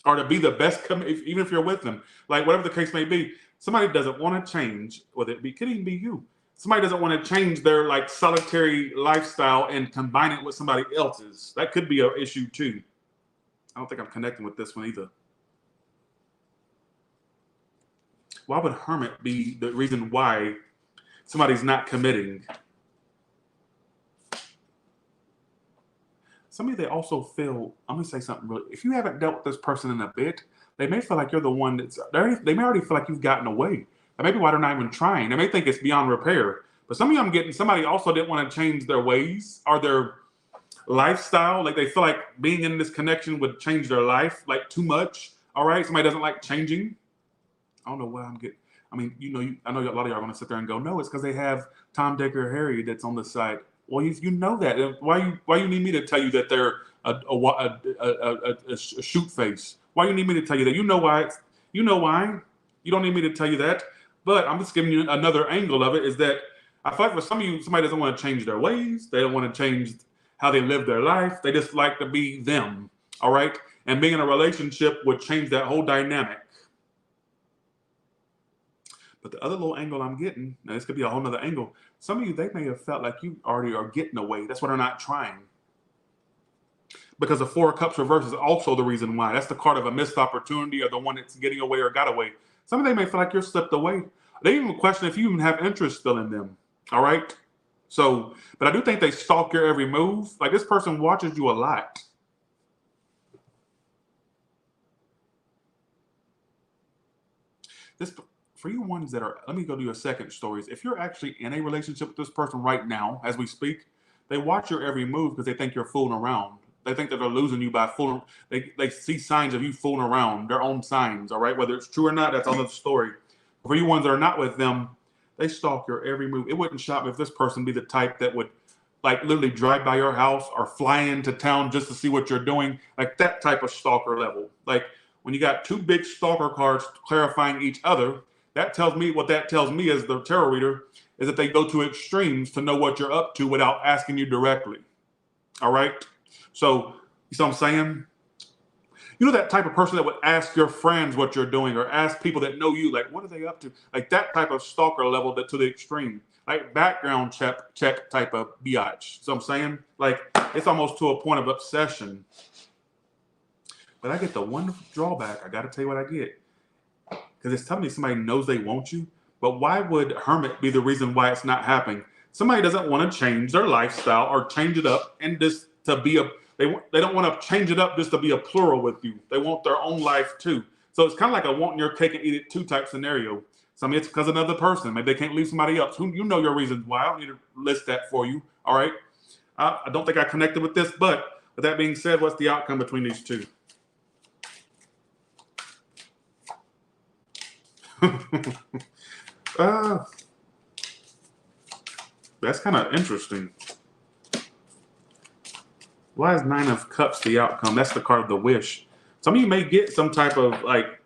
[SPEAKER 1] or to be the best, even if you're with them, like whatever the case may be. Somebody doesn't want to change, whether it be, could even be you. Somebody doesn't want to change their like solitary lifestyle and combine it with somebody else's. That could be an issue too. I don't think I'm connecting with this one either. Why would hermit be the reason why somebody's not committing? Some of you, they also feel, I'm going to say something really, if you haven't dealt with this person in a bit, they may feel like you're the one they may already feel like you've gotten away. That may be why they're not even trying. They may think it's beyond repair. But some of you, I'm getting, somebody also didn't want to change their ways or their lifestyle. Like they feel like being in this connection would change their life, like too much. All right. Somebody doesn't like changing. I don't know why I'm getting, I mean, I know a lot of y'all are going to sit there and go, no, it's because they have Tom, Dick, or Harry that's on the side. Well, you know that. Why you need me to tell you that they're a shoot face? Why you need me to tell you that? You know why. You know why. You don't need me to tell you that. But I'm just giving you another angle of it, is that I feel like for some of you, somebody doesn't want to change their ways. They don't want to change how they live their life. They just like to be them. All right. And being in a relationship would change that whole dynamic. But the other little angle I'm getting, now this could be a whole nother angle. Some of you, they may have felt like you already are getting away. That's why they're not trying. Because the Four of Cups reverse is also the reason why. That's the card of a missed opportunity, or the one that's getting away or got away. Some of them may feel like you're slipped away. They even question if you even have interest still in them. All right? So, but I do think they stalk your every move. Like this person watches you a lot. This, for you ones that are, let me go to your second stories. If you're actually in a relationship with this person right now, as we speak, they watch your every move because they think you're fooling around. They think that they're losing you by fooling. They see signs of you fooling around, their own signs, all right? Whether it's true or not, that's another story. For you ones that are not with them, they stalk your every move. It wouldn't shock me if this person be the type that would like literally drive by your house or fly into town just to see what you're doing. Like that type of stalker level. Like when you got two big stalker cards clarifying each other, that tells me, what that tells me as the tarot reader, is that they go to extremes to know what you're up to without asking you directly. All right? So, you see what I'm saying? You know that type of person that would ask your friends what you're doing, or ask people that know you, like, what are they up to? Like that type of stalker level, that to the extreme. Like background check type of biatch. So I'm saying? Like, it's almost to a point of obsession. But I get the one drawback. I got to tell you what I get. Because it's telling me somebody knows they want you. But why would hermit be the reason why it's not happening? Somebody doesn't want to change their lifestyle or change it up and just to be a, they don't want to change it up just to be a plural with you. They want their own life too. So it's kind of like a wanting your cake and eat it too type scenario. So I mean, it's because of another person. Maybe they can't leave somebody else. Who, you know your reasons why. I don't need to list that for you. All right. I don't think I connected with this, but with that being said, what's the outcome between these two? That's kind of interesting. Why is Nine of Cups the outcome? That's the card of the wish. Some of you may get some type of like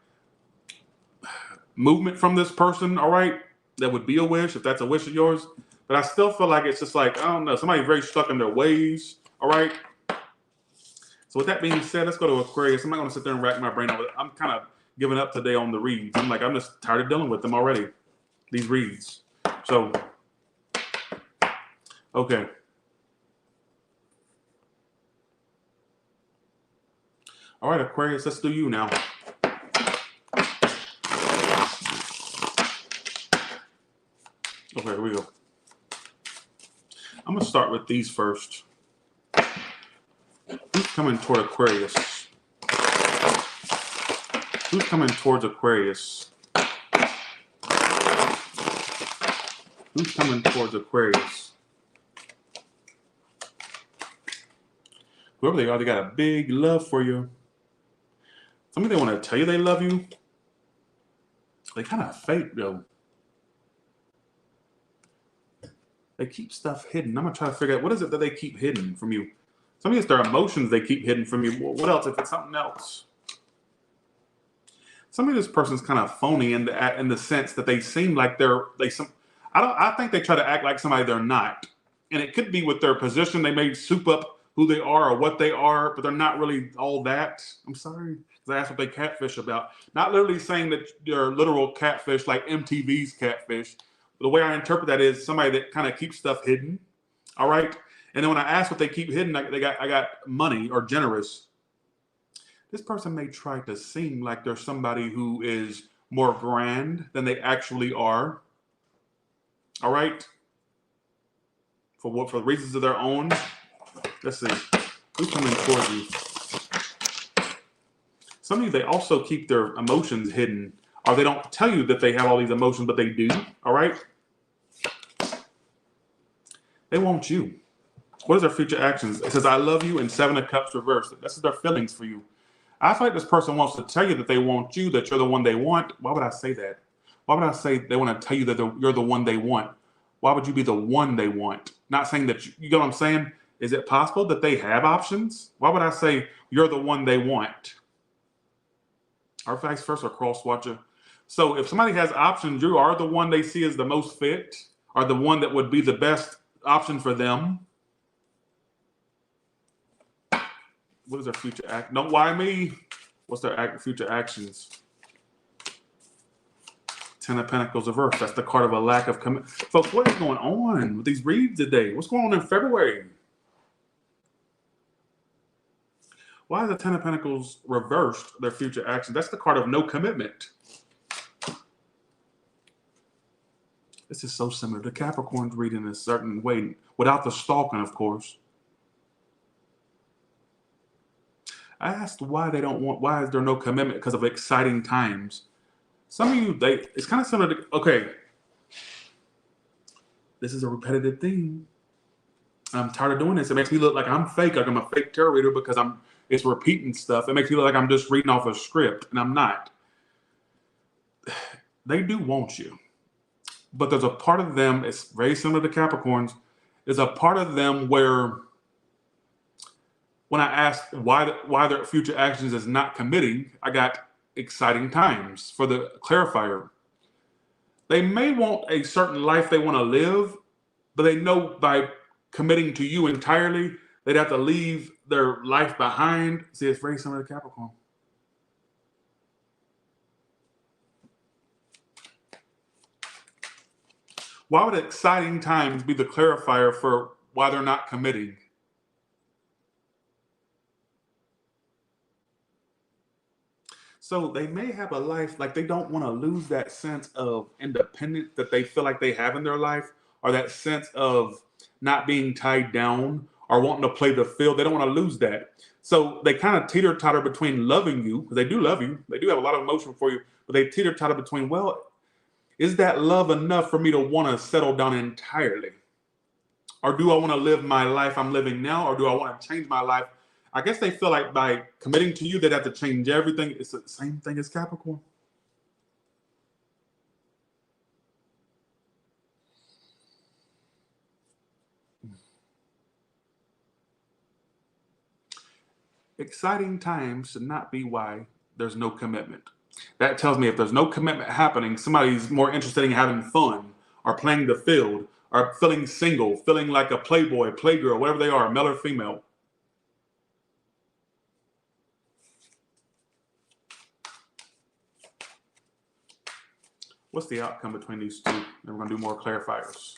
[SPEAKER 1] movement from this person, all right? That would be a wish, if that's a wish of yours. But I still feel like it's just like, I don't know, somebody very stuck in their ways, all right? So with that being said, let's go to Aquarius. I'm not going to sit there and rack my brain over it. I'm kind of giving up today on the reads. I'm just tired of dealing with them already, these reads. So, okay. All right, Aquarius, let's do you now. Okay, here we go. I'm going to start with these first. Who's coming toward Aquarius? Who's coming towards Aquarius? Who's coming towards Aquarius? Whoever they are, they got a big love for you. Some of them want to tell you they love you. They kind of fake, though. They keep stuff hidden. I'm going to try to figure out, what is it that they keep hidden from you? Some of it's their emotions they keep hidden from you. Well, what else if it's something else? Some of this person's kind of phony in the sense that they seem like I think they try to act like somebody they're not. And it could be with their position. They may soup up who they are or what they are, but they're not really all that. I'm sorry. That's what they catfish about. Not literally saying that they're literal catfish like MTV's catfish. The way I interpret that is somebody that kind of keeps stuff hidden. All right. And then when I ask what they keep hidden, I got money or generous. This person may try to seem like they're somebody who is more grand than they actually are. All right. For reasons of their own. Let's see. Who's coming towards you? Some of you, they also keep their emotions hidden, or they don't tell you that they have all these emotions, but they do. All right. They want you. What is their future actions? It says, I love you, and 7 of Cups reversed. This is their feelings for you. I feel like this person wants to tell you that they want you, that you're the one they want. Why would I say that? Why would I say they want to tell you that you're the one they want? Why would you be the one they want? Not saying that, you know what I'm saying? Is it possible that they have options? Why would I say you're the one they want? Or vice versa, cross watcher. So if somebody has options, you are the one they see as the most fit, or the one that would be the best option for them. What is their future act? Don't why me? What's their future actions? 10 of Pentacles reversed. That's the card of a lack of commitment. Folks, what is going on with these reads today? What's going on in February? Why is the 10 of Pentacles reversed their future action? That's the card of no commitment. This is so similar to Capricorn's reading in a certain way, without the stalking, of course. I asked why they don't want, why is there no commitment? Because of exciting times. Some of you, it's kind of similar to, okay, this is a repetitive theme. I'm tired of doing this. It makes me look like I'm fake, like I'm a fake tarot reader because it's repeating stuff. It makes me look like I'm just reading off a script, and I'm not. They do want you. But there's a part of them, it's very similar to Capricorns, there's a part of them where when I asked why their future actions is not committing, I got exciting times for the clarifier. They may want a certain life they want to live, but they know by committing to you entirely, they'd have to leave their life behind. See, it's very similar to Capricorn. Why would exciting times be the clarifier for why they're not committing? So they may have a life, like they don't want to lose that sense of independence that they feel like they have in their life, or that sense of not being tied down or wanting to play the field. They don't want to lose that. So they kind of teeter-totter between loving you, because they do love you. They do have a lot of emotion for you, but they teeter-totter between, well, is that love enough for me to want to settle down entirely? Or do I want to live my life I'm living now, or do I want to change my life? I guess they feel like by committing to you, they'd have to change everything. It's the same thing as Capricorn. Exciting times should not be why there's no commitment. That tells me if there's no commitment happening, somebody's more interested in having fun or playing the field or feeling single, feeling like a playboy, playgirl, whatever they are, male or female. What's the outcome between these two? And we're going to do more clarifiers.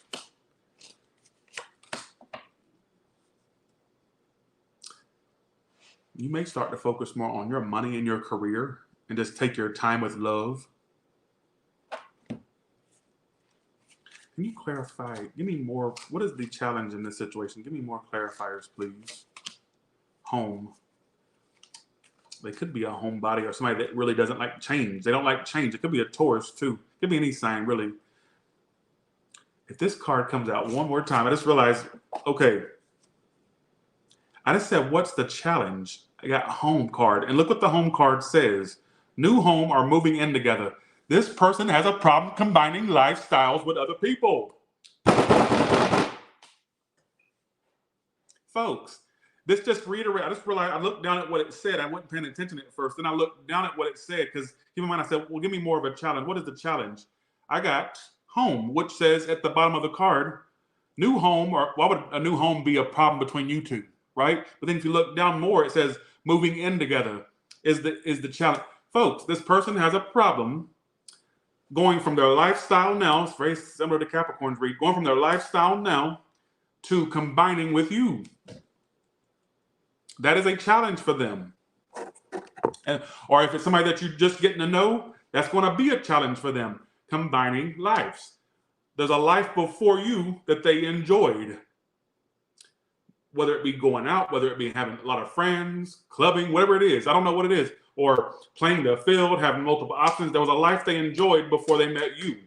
[SPEAKER 1] You may start to focus more on your money and your career and just take your time with love. Can you clarify? Give me more. What is the challenge in this situation? Give me more clarifiers, please. Home. They could be a homebody or somebody that really doesn't like change. They don't like change. It could be a Taurus too. It could be any sign, really. If this card comes out one more time, I just realized, okay, I just said, what's the challenge? I got a home card. And look what the home card says. New home or moving in together. This person has a problem combining lifestyles with other people. Folks, this just reiterates. I just realized I looked down at what it said. I wasn't paying attention at first. Then I looked down at what it said because keep in mind, I said, well, give me more of a challenge. What is the challenge? I got home, which says at the bottom of the card, new home, or why would a new home be a problem between you two? right? But then if you look down more, it says moving in together is the challenge. Folks, this person has a problem going from their lifestyle now, it's very similar to Capricorn's read, going from their lifestyle now to combining with you. That is a challenge for them. Or if it's somebody that you're just getting to know, that's going to be a challenge for them, combining lives. There's a life before you that they enjoyed, whether it be going out, whether it be having a lot of friends, clubbing, whatever it is. I don't know what it is. Or playing the field, having multiple options. There was a life they enjoyed before they met you.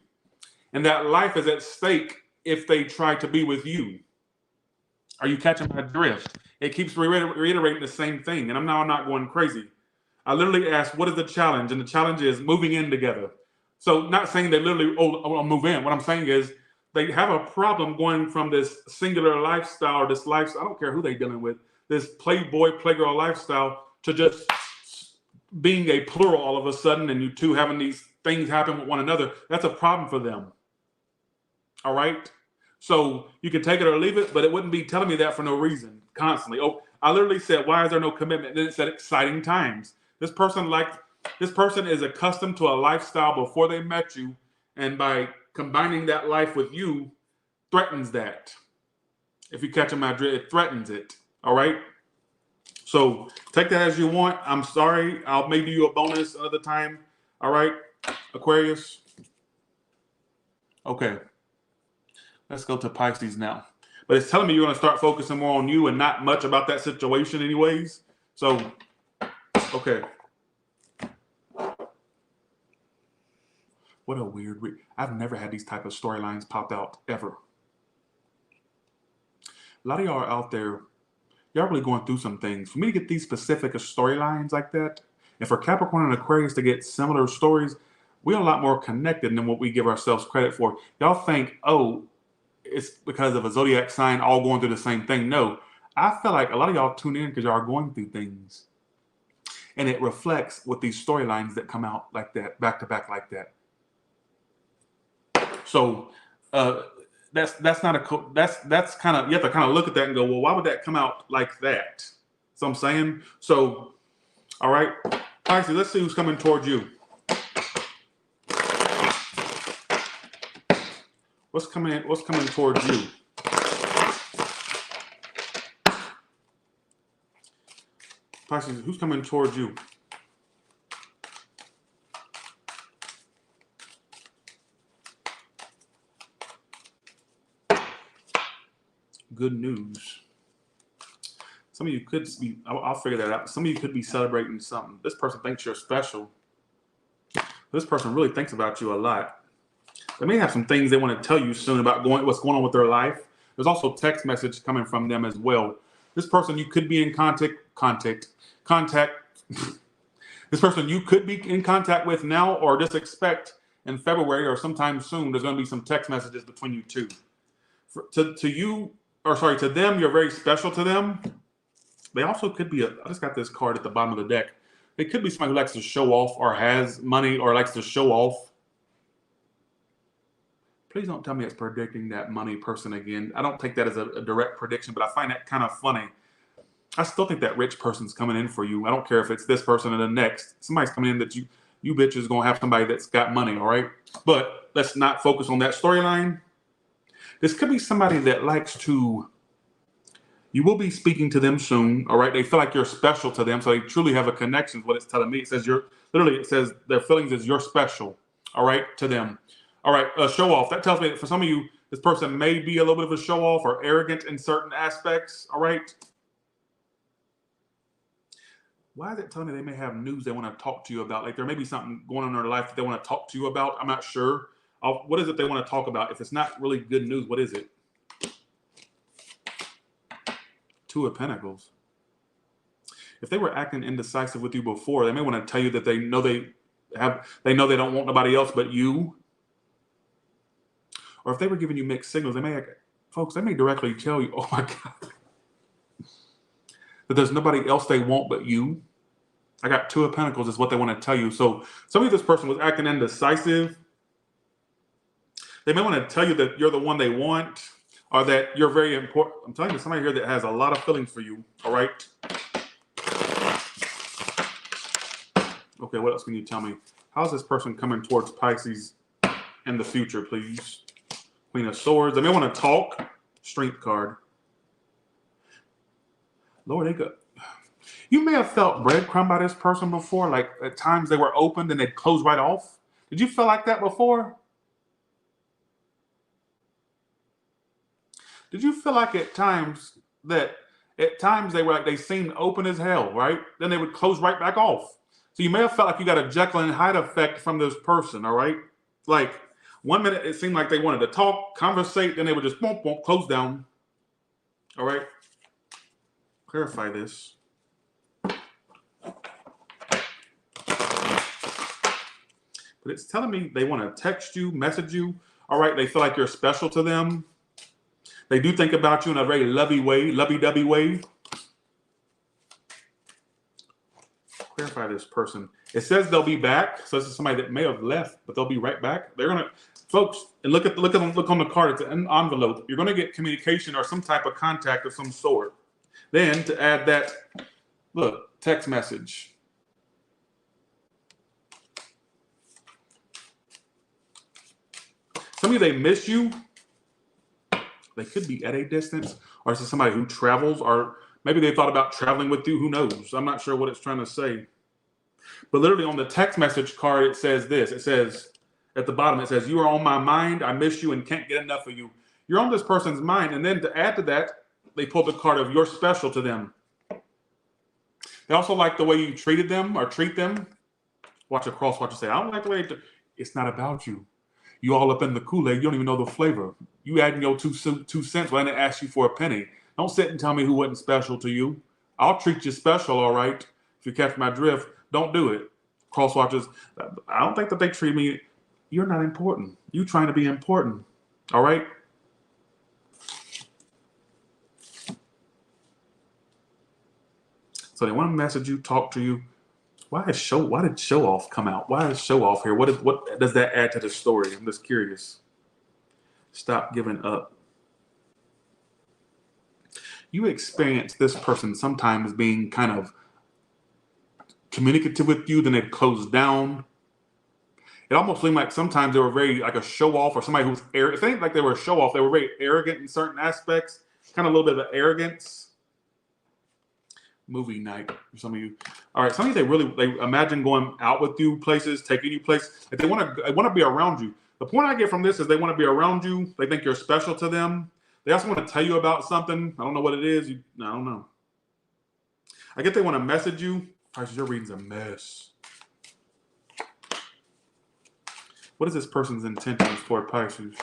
[SPEAKER 1] And that life is at stake if they try to be with you. Are you catching my drift? It keeps reiterating the same thing. And I'm not going crazy. I literally asked, what is the challenge? And the challenge is moving in together. So not saying they literally, I'll move in. What I'm saying is they have a problem going from this singular lifestyle, or this lifestyle, I don't care who they're dealing with, this playboy, playgirl lifestyle, to just being a plural all of a sudden, and you two having these things happen with one another. That's a problem for them. All right? So you can take it or leave it, but it wouldn't be telling me that for no reason constantly. Oh, I literally said, why is there no commitment? Then it said exciting times. This person is accustomed to a lifestyle before they met you, and by combining that life with you, threatens that. If you catch my drift, it threatens it. All right? So take that as you want. I'm sorry. I'll maybe do you a bonus another time. All right, Aquarius. Okay. Let's go to Pisces now. But it's telling me you're going to start focusing more on you and not much about that situation anyways. So, okay. What a weird I've never had these type of storylines pop out, ever. A lot of y'all are out there, y'all really going through some things. For me to get these specific storylines like that, and for Capricorn and Aquarius to get similar stories, we're a lot more connected than what we give ourselves credit for. Y'all think, oh, it's because of a zodiac sign all going through the same thing. No, I feel like a lot of y'all tune in because y'all are going through things. And it reflects with these storylines that come out like that, back to back like that. So that's kind of, you have to kind of look at that and go, well, why would that come out like that? So I'm saying, so, all right, Pisces, let's see who's coming towards you. What's coming towards you? Pisces, who's coming towards you? Good news. Some of you could be, I'll figure that out. Some of you could be celebrating something. This person thinks you're special. This person really thinks about you a lot. They may have some things they want to tell you soon about what's going on with their life. There's also text message coming from them as well. This person you could be in contact. This person you could be in contact with now, or just expect in February or sometime soon, there's going to be some text messages between you two. To them, you're very special to them. They also could be I just got this card at the bottom of the deck. They could be somebody who likes to show off or has money or likes to show off. Please don't tell me it's predicting that money person again. I don't take that as a direct prediction, but I find that kind of funny. I still think that rich person's coming in for you. I don't care if it's this person or the next. Somebody's coming in that you bitches going to have somebody that's got money, all right? But let's not focus on that storyline. This could be somebody that likes to, you will be speaking to them soon, all right? They feel like you're special to them, so they truly have a connection is what it's telling me. It says it says their feelings is you're special, all right, to them. All right, show off. That tells me that for some of you, this person may be a little bit of a show off or arrogant in certain aspects, all right? Why is it telling me they may have news they want to talk to you about? Like there may be something going on in their life that they want to talk to you about. I'm not sure. What is it they want to talk about? If it's not really good news, what is it? Two of Pentacles. If they were acting indecisive with you before, they may want to tell you that they know they don't want nobody else but you. Or if they were giving you mixed signals, they may directly tell you, oh my God, that there's nobody else they want but you. I got Two of Pentacles is what they want to tell you. So some of this person was acting indecisive. They may want to tell you that you're the one they want, are that you're very important. I'm telling you, somebody here that has a lot of feelings for you. All right. Okay, what else can you tell me? How's this person coming towards Pisces in the future, please? Queen of Swords. They may want to talk. Strength card. Lord, they go. You may have felt breadcrumb by this person before. Like at times they were opened and they'd close right off. Did you feel like that before? Did you feel like at times they were like they seemed open as hell, right? Then they would close right back off. So you may have felt like you got a Jekyll and Hyde effect from this person, all right? Like 1 minute it seemed like they wanted to talk, conversate, then they would just boom, boom, close down. All right? Clarify this. But it's telling me they want to text you, message you. All right, they feel like you're special to them. They do think about you in a very lovey-dovey way. Clarify this person. It says they'll be back. So this is somebody that may have left, but they'll be right back. They're gonna, folks, and look on the card. It's an envelope. You're gonna get communication or some type of contact of some sort. Then to add that, look, text message. Some of you, they miss you. They could be at a distance, or is it somebody who travels, or maybe they thought about traveling with you. Who knows? I'm not sure what it's trying to say. But literally on the text message card, it says this. It says, at the bottom, it says, you are on my mind. I miss you and can't get enough of you. You're on this person's mind. And then to add to that, they pulled the card of you're special to them. They also like the way you treated them or treat them. Watch a crosswatcher say, I don't like the way it's not about you. You all up in the Kool-Aid. You don't even know the flavor. You adding your 2 cents when I didn't ask you for a penny. Don't sit and tell me who wasn't special to you. I'll treat you special, all right? If you catch my drift, don't do it. Crosswatchers, I don't think that they treat me. You're not important. You trying to be important, all right? So they want to message you, talk to you. Why did show off come out? Why is show off here? What does that add to the story? I'm just curious. Stop giving up. You experience this person sometimes being kind of communicative with you, then they'd close down. It almost seemed like sometimes they were very like a show off, or somebody who's arrogant. It ain't like they were a show off. They were very arrogant in certain aspects. Kind of a little bit of arrogance. Movie night for some of you. All right, some of you, they imagine going out with you places, taking you places. If they want to be around you. The point I get from this is they want to be around you. They think you're special to them. They also want to tell you about something. I don't know what it is. I don't know. I get they want to message you. Pisces, your reading's a mess. What is this person's intentions toward Pisces?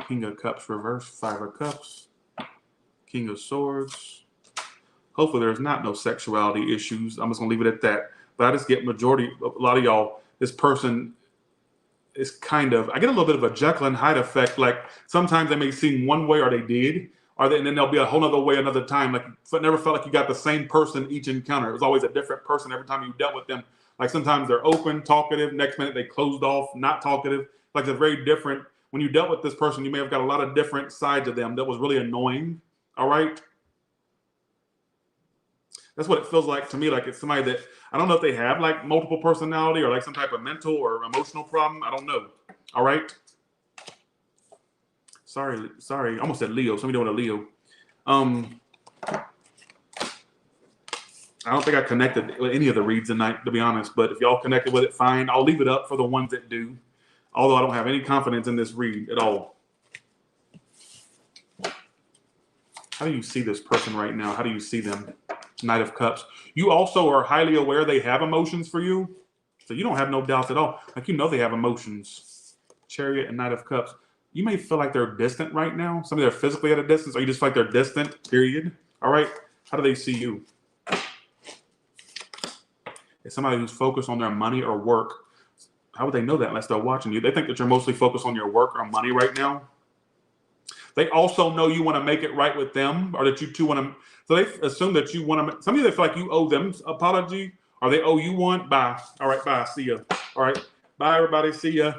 [SPEAKER 1] King of Cups reverse, 5 of Cups. King of Swords. Hopefully there's not no sexuality issues. I'm just gonna leave it at that. But I just get a lot of y'all, this person is kind of, I get a little bit of a Jekyll and Hyde effect. Like sometimes they may seem one way, or they did, and then they'll be a whole other way another time. Like it never felt like you got the same person each encounter. It was always a different person every time you dealt with them. Like sometimes they're open, talkative. Next minute they closed off, not talkative. Like they're very different. When you dealt with this person, you may have got a lot of different sides of them that was really annoying. All right. That's what it feels like to me. Like it's somebody that, I don't know if they have like multiple personality or like some type of mental or emotional problem. I don't know. All right. Sorry. I almost said Leo. Somebody doing a Leo. I don't think I connected with any of the reads tonight, to be honest. But if y'all connected with it, fine. I'll leave it up for the ones that do. Although I don't have any confidence in this read at all. How do you see this person right now? How do you see them? Knight of Cups. You also are highly aware they have emotions for you. So you don't have no doubts at all. Like, you know they have emotions. Chariot and Knight of Cups. You may feel like they're distant right now. Some of them are physically at a distance, or you just feel like they're distant, period. All right? How do they see you? It's somebody who's focused on their money or work. How would they know that unless they're watching you? They think that you're mostly focused on your work or money right now. They also know you want to make it right with them, or that you two want to. So they assume that you want to. Some of you, they feel like you owe them an apology, or they owe you one. Bye. All right, bye. See ya. All right, bye, everybody. See ya.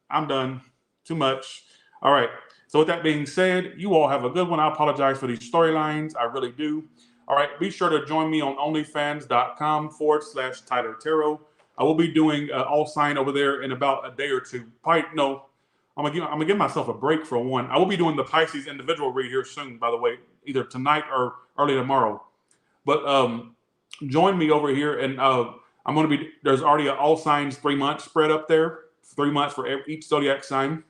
[SPEAKER 1] I'm done. Too much. All right. So with that being said, you all have a good one. I apologize for these storylines. I really do. All right. Be sure to join me on onlyfans.com/Tyler Tarot. I will be doing all sign over there in about a day or two. Probably, no, I'm gonna give myself a break for one. I will be doing the Pisces individual read here soon, by the way, either tonight or early tomorrow. But join me over here, and I'm going to be. There's already an all signs 3-month spread up there. 3 months for each zodiac sign.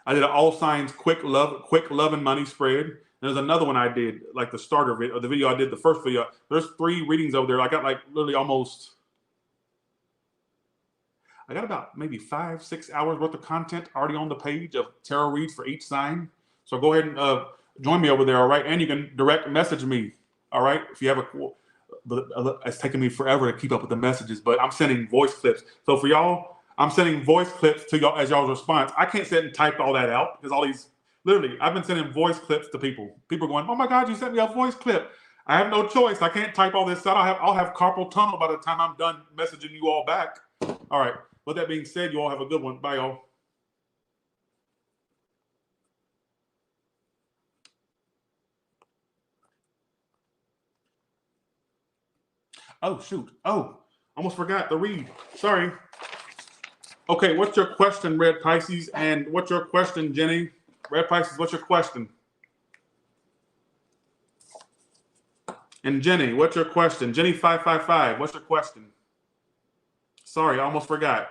[SPEAKER 1] I did an all signs quick love and money spread. And there's another one I did, like the starter video, the video I did, the first video. There's 3 readings over there. I got like literally almost. I got about maybe 5-6 hours worth of content already on the page of tarot reads for each sign. So go ahead and join me over there, all right? And you can direct message me, all right? If you have it's taking me forever to keep up with the messages, but I'm sending voice clips. So for y'all, I'm sending voice clips to y'all as y'all's response. I can't sit and type all that out because all these, literally, I've been sending voice clips to people. People are going, oh my God, you sent me a voice clip. I have no choice. I can't type all this out. I'll have carpal tunnel by the time I'm done messaging you all back. All right. With that being said, you all have a good one. Bye, y'all. Oh, shoot. Oh, almost forgot the read. Sorry. Okay, what's your question, Red Pisces? And what's your question, Jenny? Red Pisces, what's your question? And Jenny, what's your question? Jenny 555, what's your question? Sorry, I almost forgot.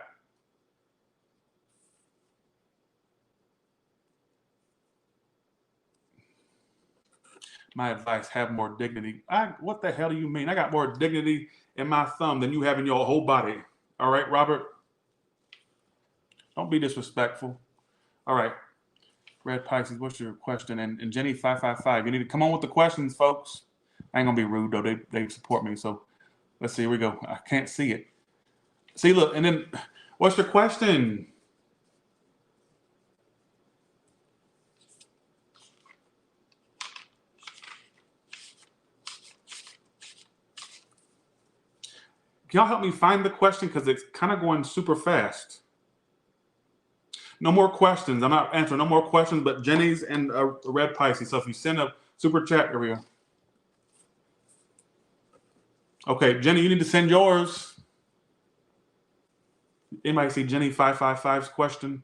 [SPEAKER 1] My advice, have more dignity. What the hell do you mean? I got more dignity in my thumb than you have in your whole body. All right, Robert? Don't be disrespectful. All right. Red Pisces, what's your question? And Jenny 555, you need to come on with the questions, folks. I ain't going to be rude, though. They support me. So let's see. Here we go. I can't see it. See, look. And then what's your question? Can y'all help me find the question? Because it's kind of going super fast. No more questions. I'm not answering no more questions, but Jenny's and Red Pisces. So if you send a super chat, here we go. Okay, Jenny, you need to send yours. Anybody see Jenny 555's question?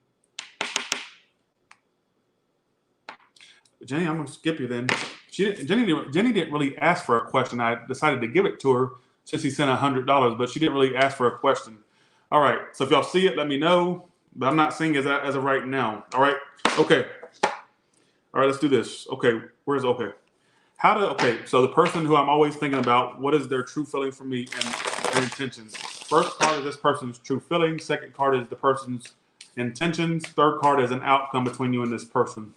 [SPEAKER 1] Jenny, I'm going to skip you then. Jenny didn't really ask for a question. I decided to give it to her since he sent $100, but she didn't really ask for a question. All right, so if y'all see it, let me know. But I'm not seeing it as of right now. All right, okay. All right, let's do this. Okay, okay? Okay, so the person who I'm always thinking about, what is their true feeling for me and their intentions? First card is this person's true feeling. Second card is the person's intentions. Third card is an outcome between you and this person.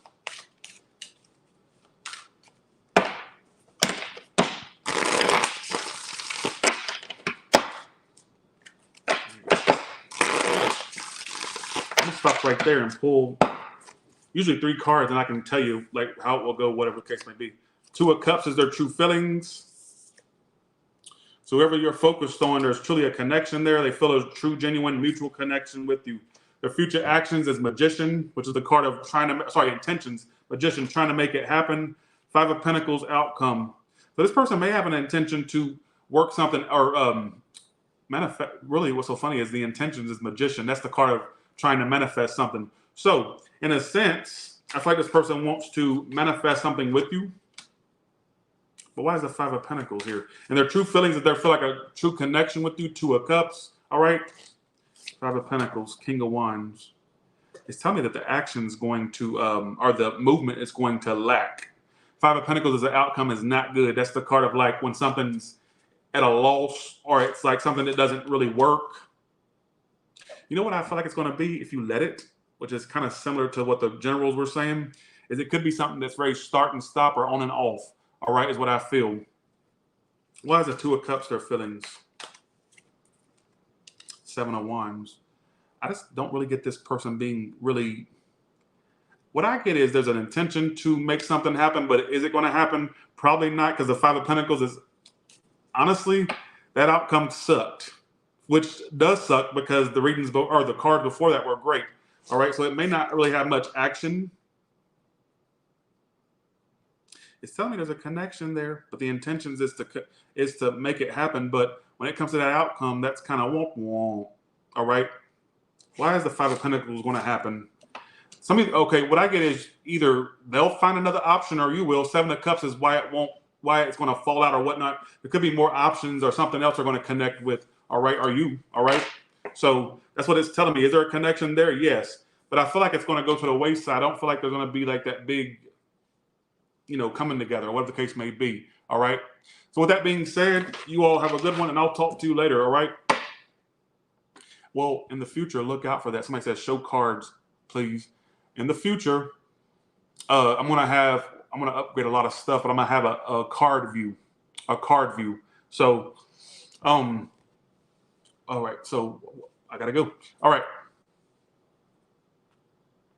[SPEAKER 1] I'm gonna stop right there and pull usually 3 cards, and I can tell you like how it will go, whatever the case may be. 2 of Cups is their true feelings. So whoever you're focused on, there's truly a connection there. They feel a true, genuine, mutual connection with you. Their future actions is Magician, which is the card of intentions. Magician, trying to make it happen. 5 of Pentacles, outcome. So this person may have an intention to work something or manifest. Really, what's so funny is the intentions is Magician. That's the card of trying to manifest something. So in a sense, I feel like this person wants to manifest something with you. But why is the 5 of Pentacles here? And their true feelings is they feel like a true connection with you. 2 of Cups. All right. 5 of Pentacles, King of Wands. It's telling me that the action is going to, or the movement is going to lack. 5 of Pentacles as an outcome is not good. That's the card of like when something's at a loss or it's like something that doesn't really work. You know what I feel like it's going to be if you let it, which is kind of similar to what the generals were saying, is it could be something that's very start and stop or on and off. All right, is what I feel. Why is the 2 of Cups their feelings? 7 of Wands. I just don't really get this person being really. What I get is there's an intention to make something happen, but is it going to happen? Probably not, because the 5 of Pentacles is, honestly, that outcome sucked, which does suck because the readings or the cards before that were great. All right, so it may not really have much action. It's telling me there's a connection there, but the intentions is to make it happen. But when it comes to that outcome, that's kind of womp womp. All right. Why is the Five of Pentacles going to happen? Okay, what I get is either they'll find another option or you will. Seven of Cups is why it's going to fall out or whatnot. There could be more options or something else they're going to connect with. All right, are you? All right. So that's what it's telling me. Is there a connection there? Yes. But I feel like it's going to go to the wayside. I don't feel like there's going to be like that big, coming together, or whatever the case may be. All right. So with that being said, you all have a good one, and I'll talk to you later. All right. Well, in the future, look out for that. Somebody says, show cards, please. In the future, I'm gonna upgrade a lot of stuff, but I'm gonna have a card view. So, all right. So I gotta go. All right.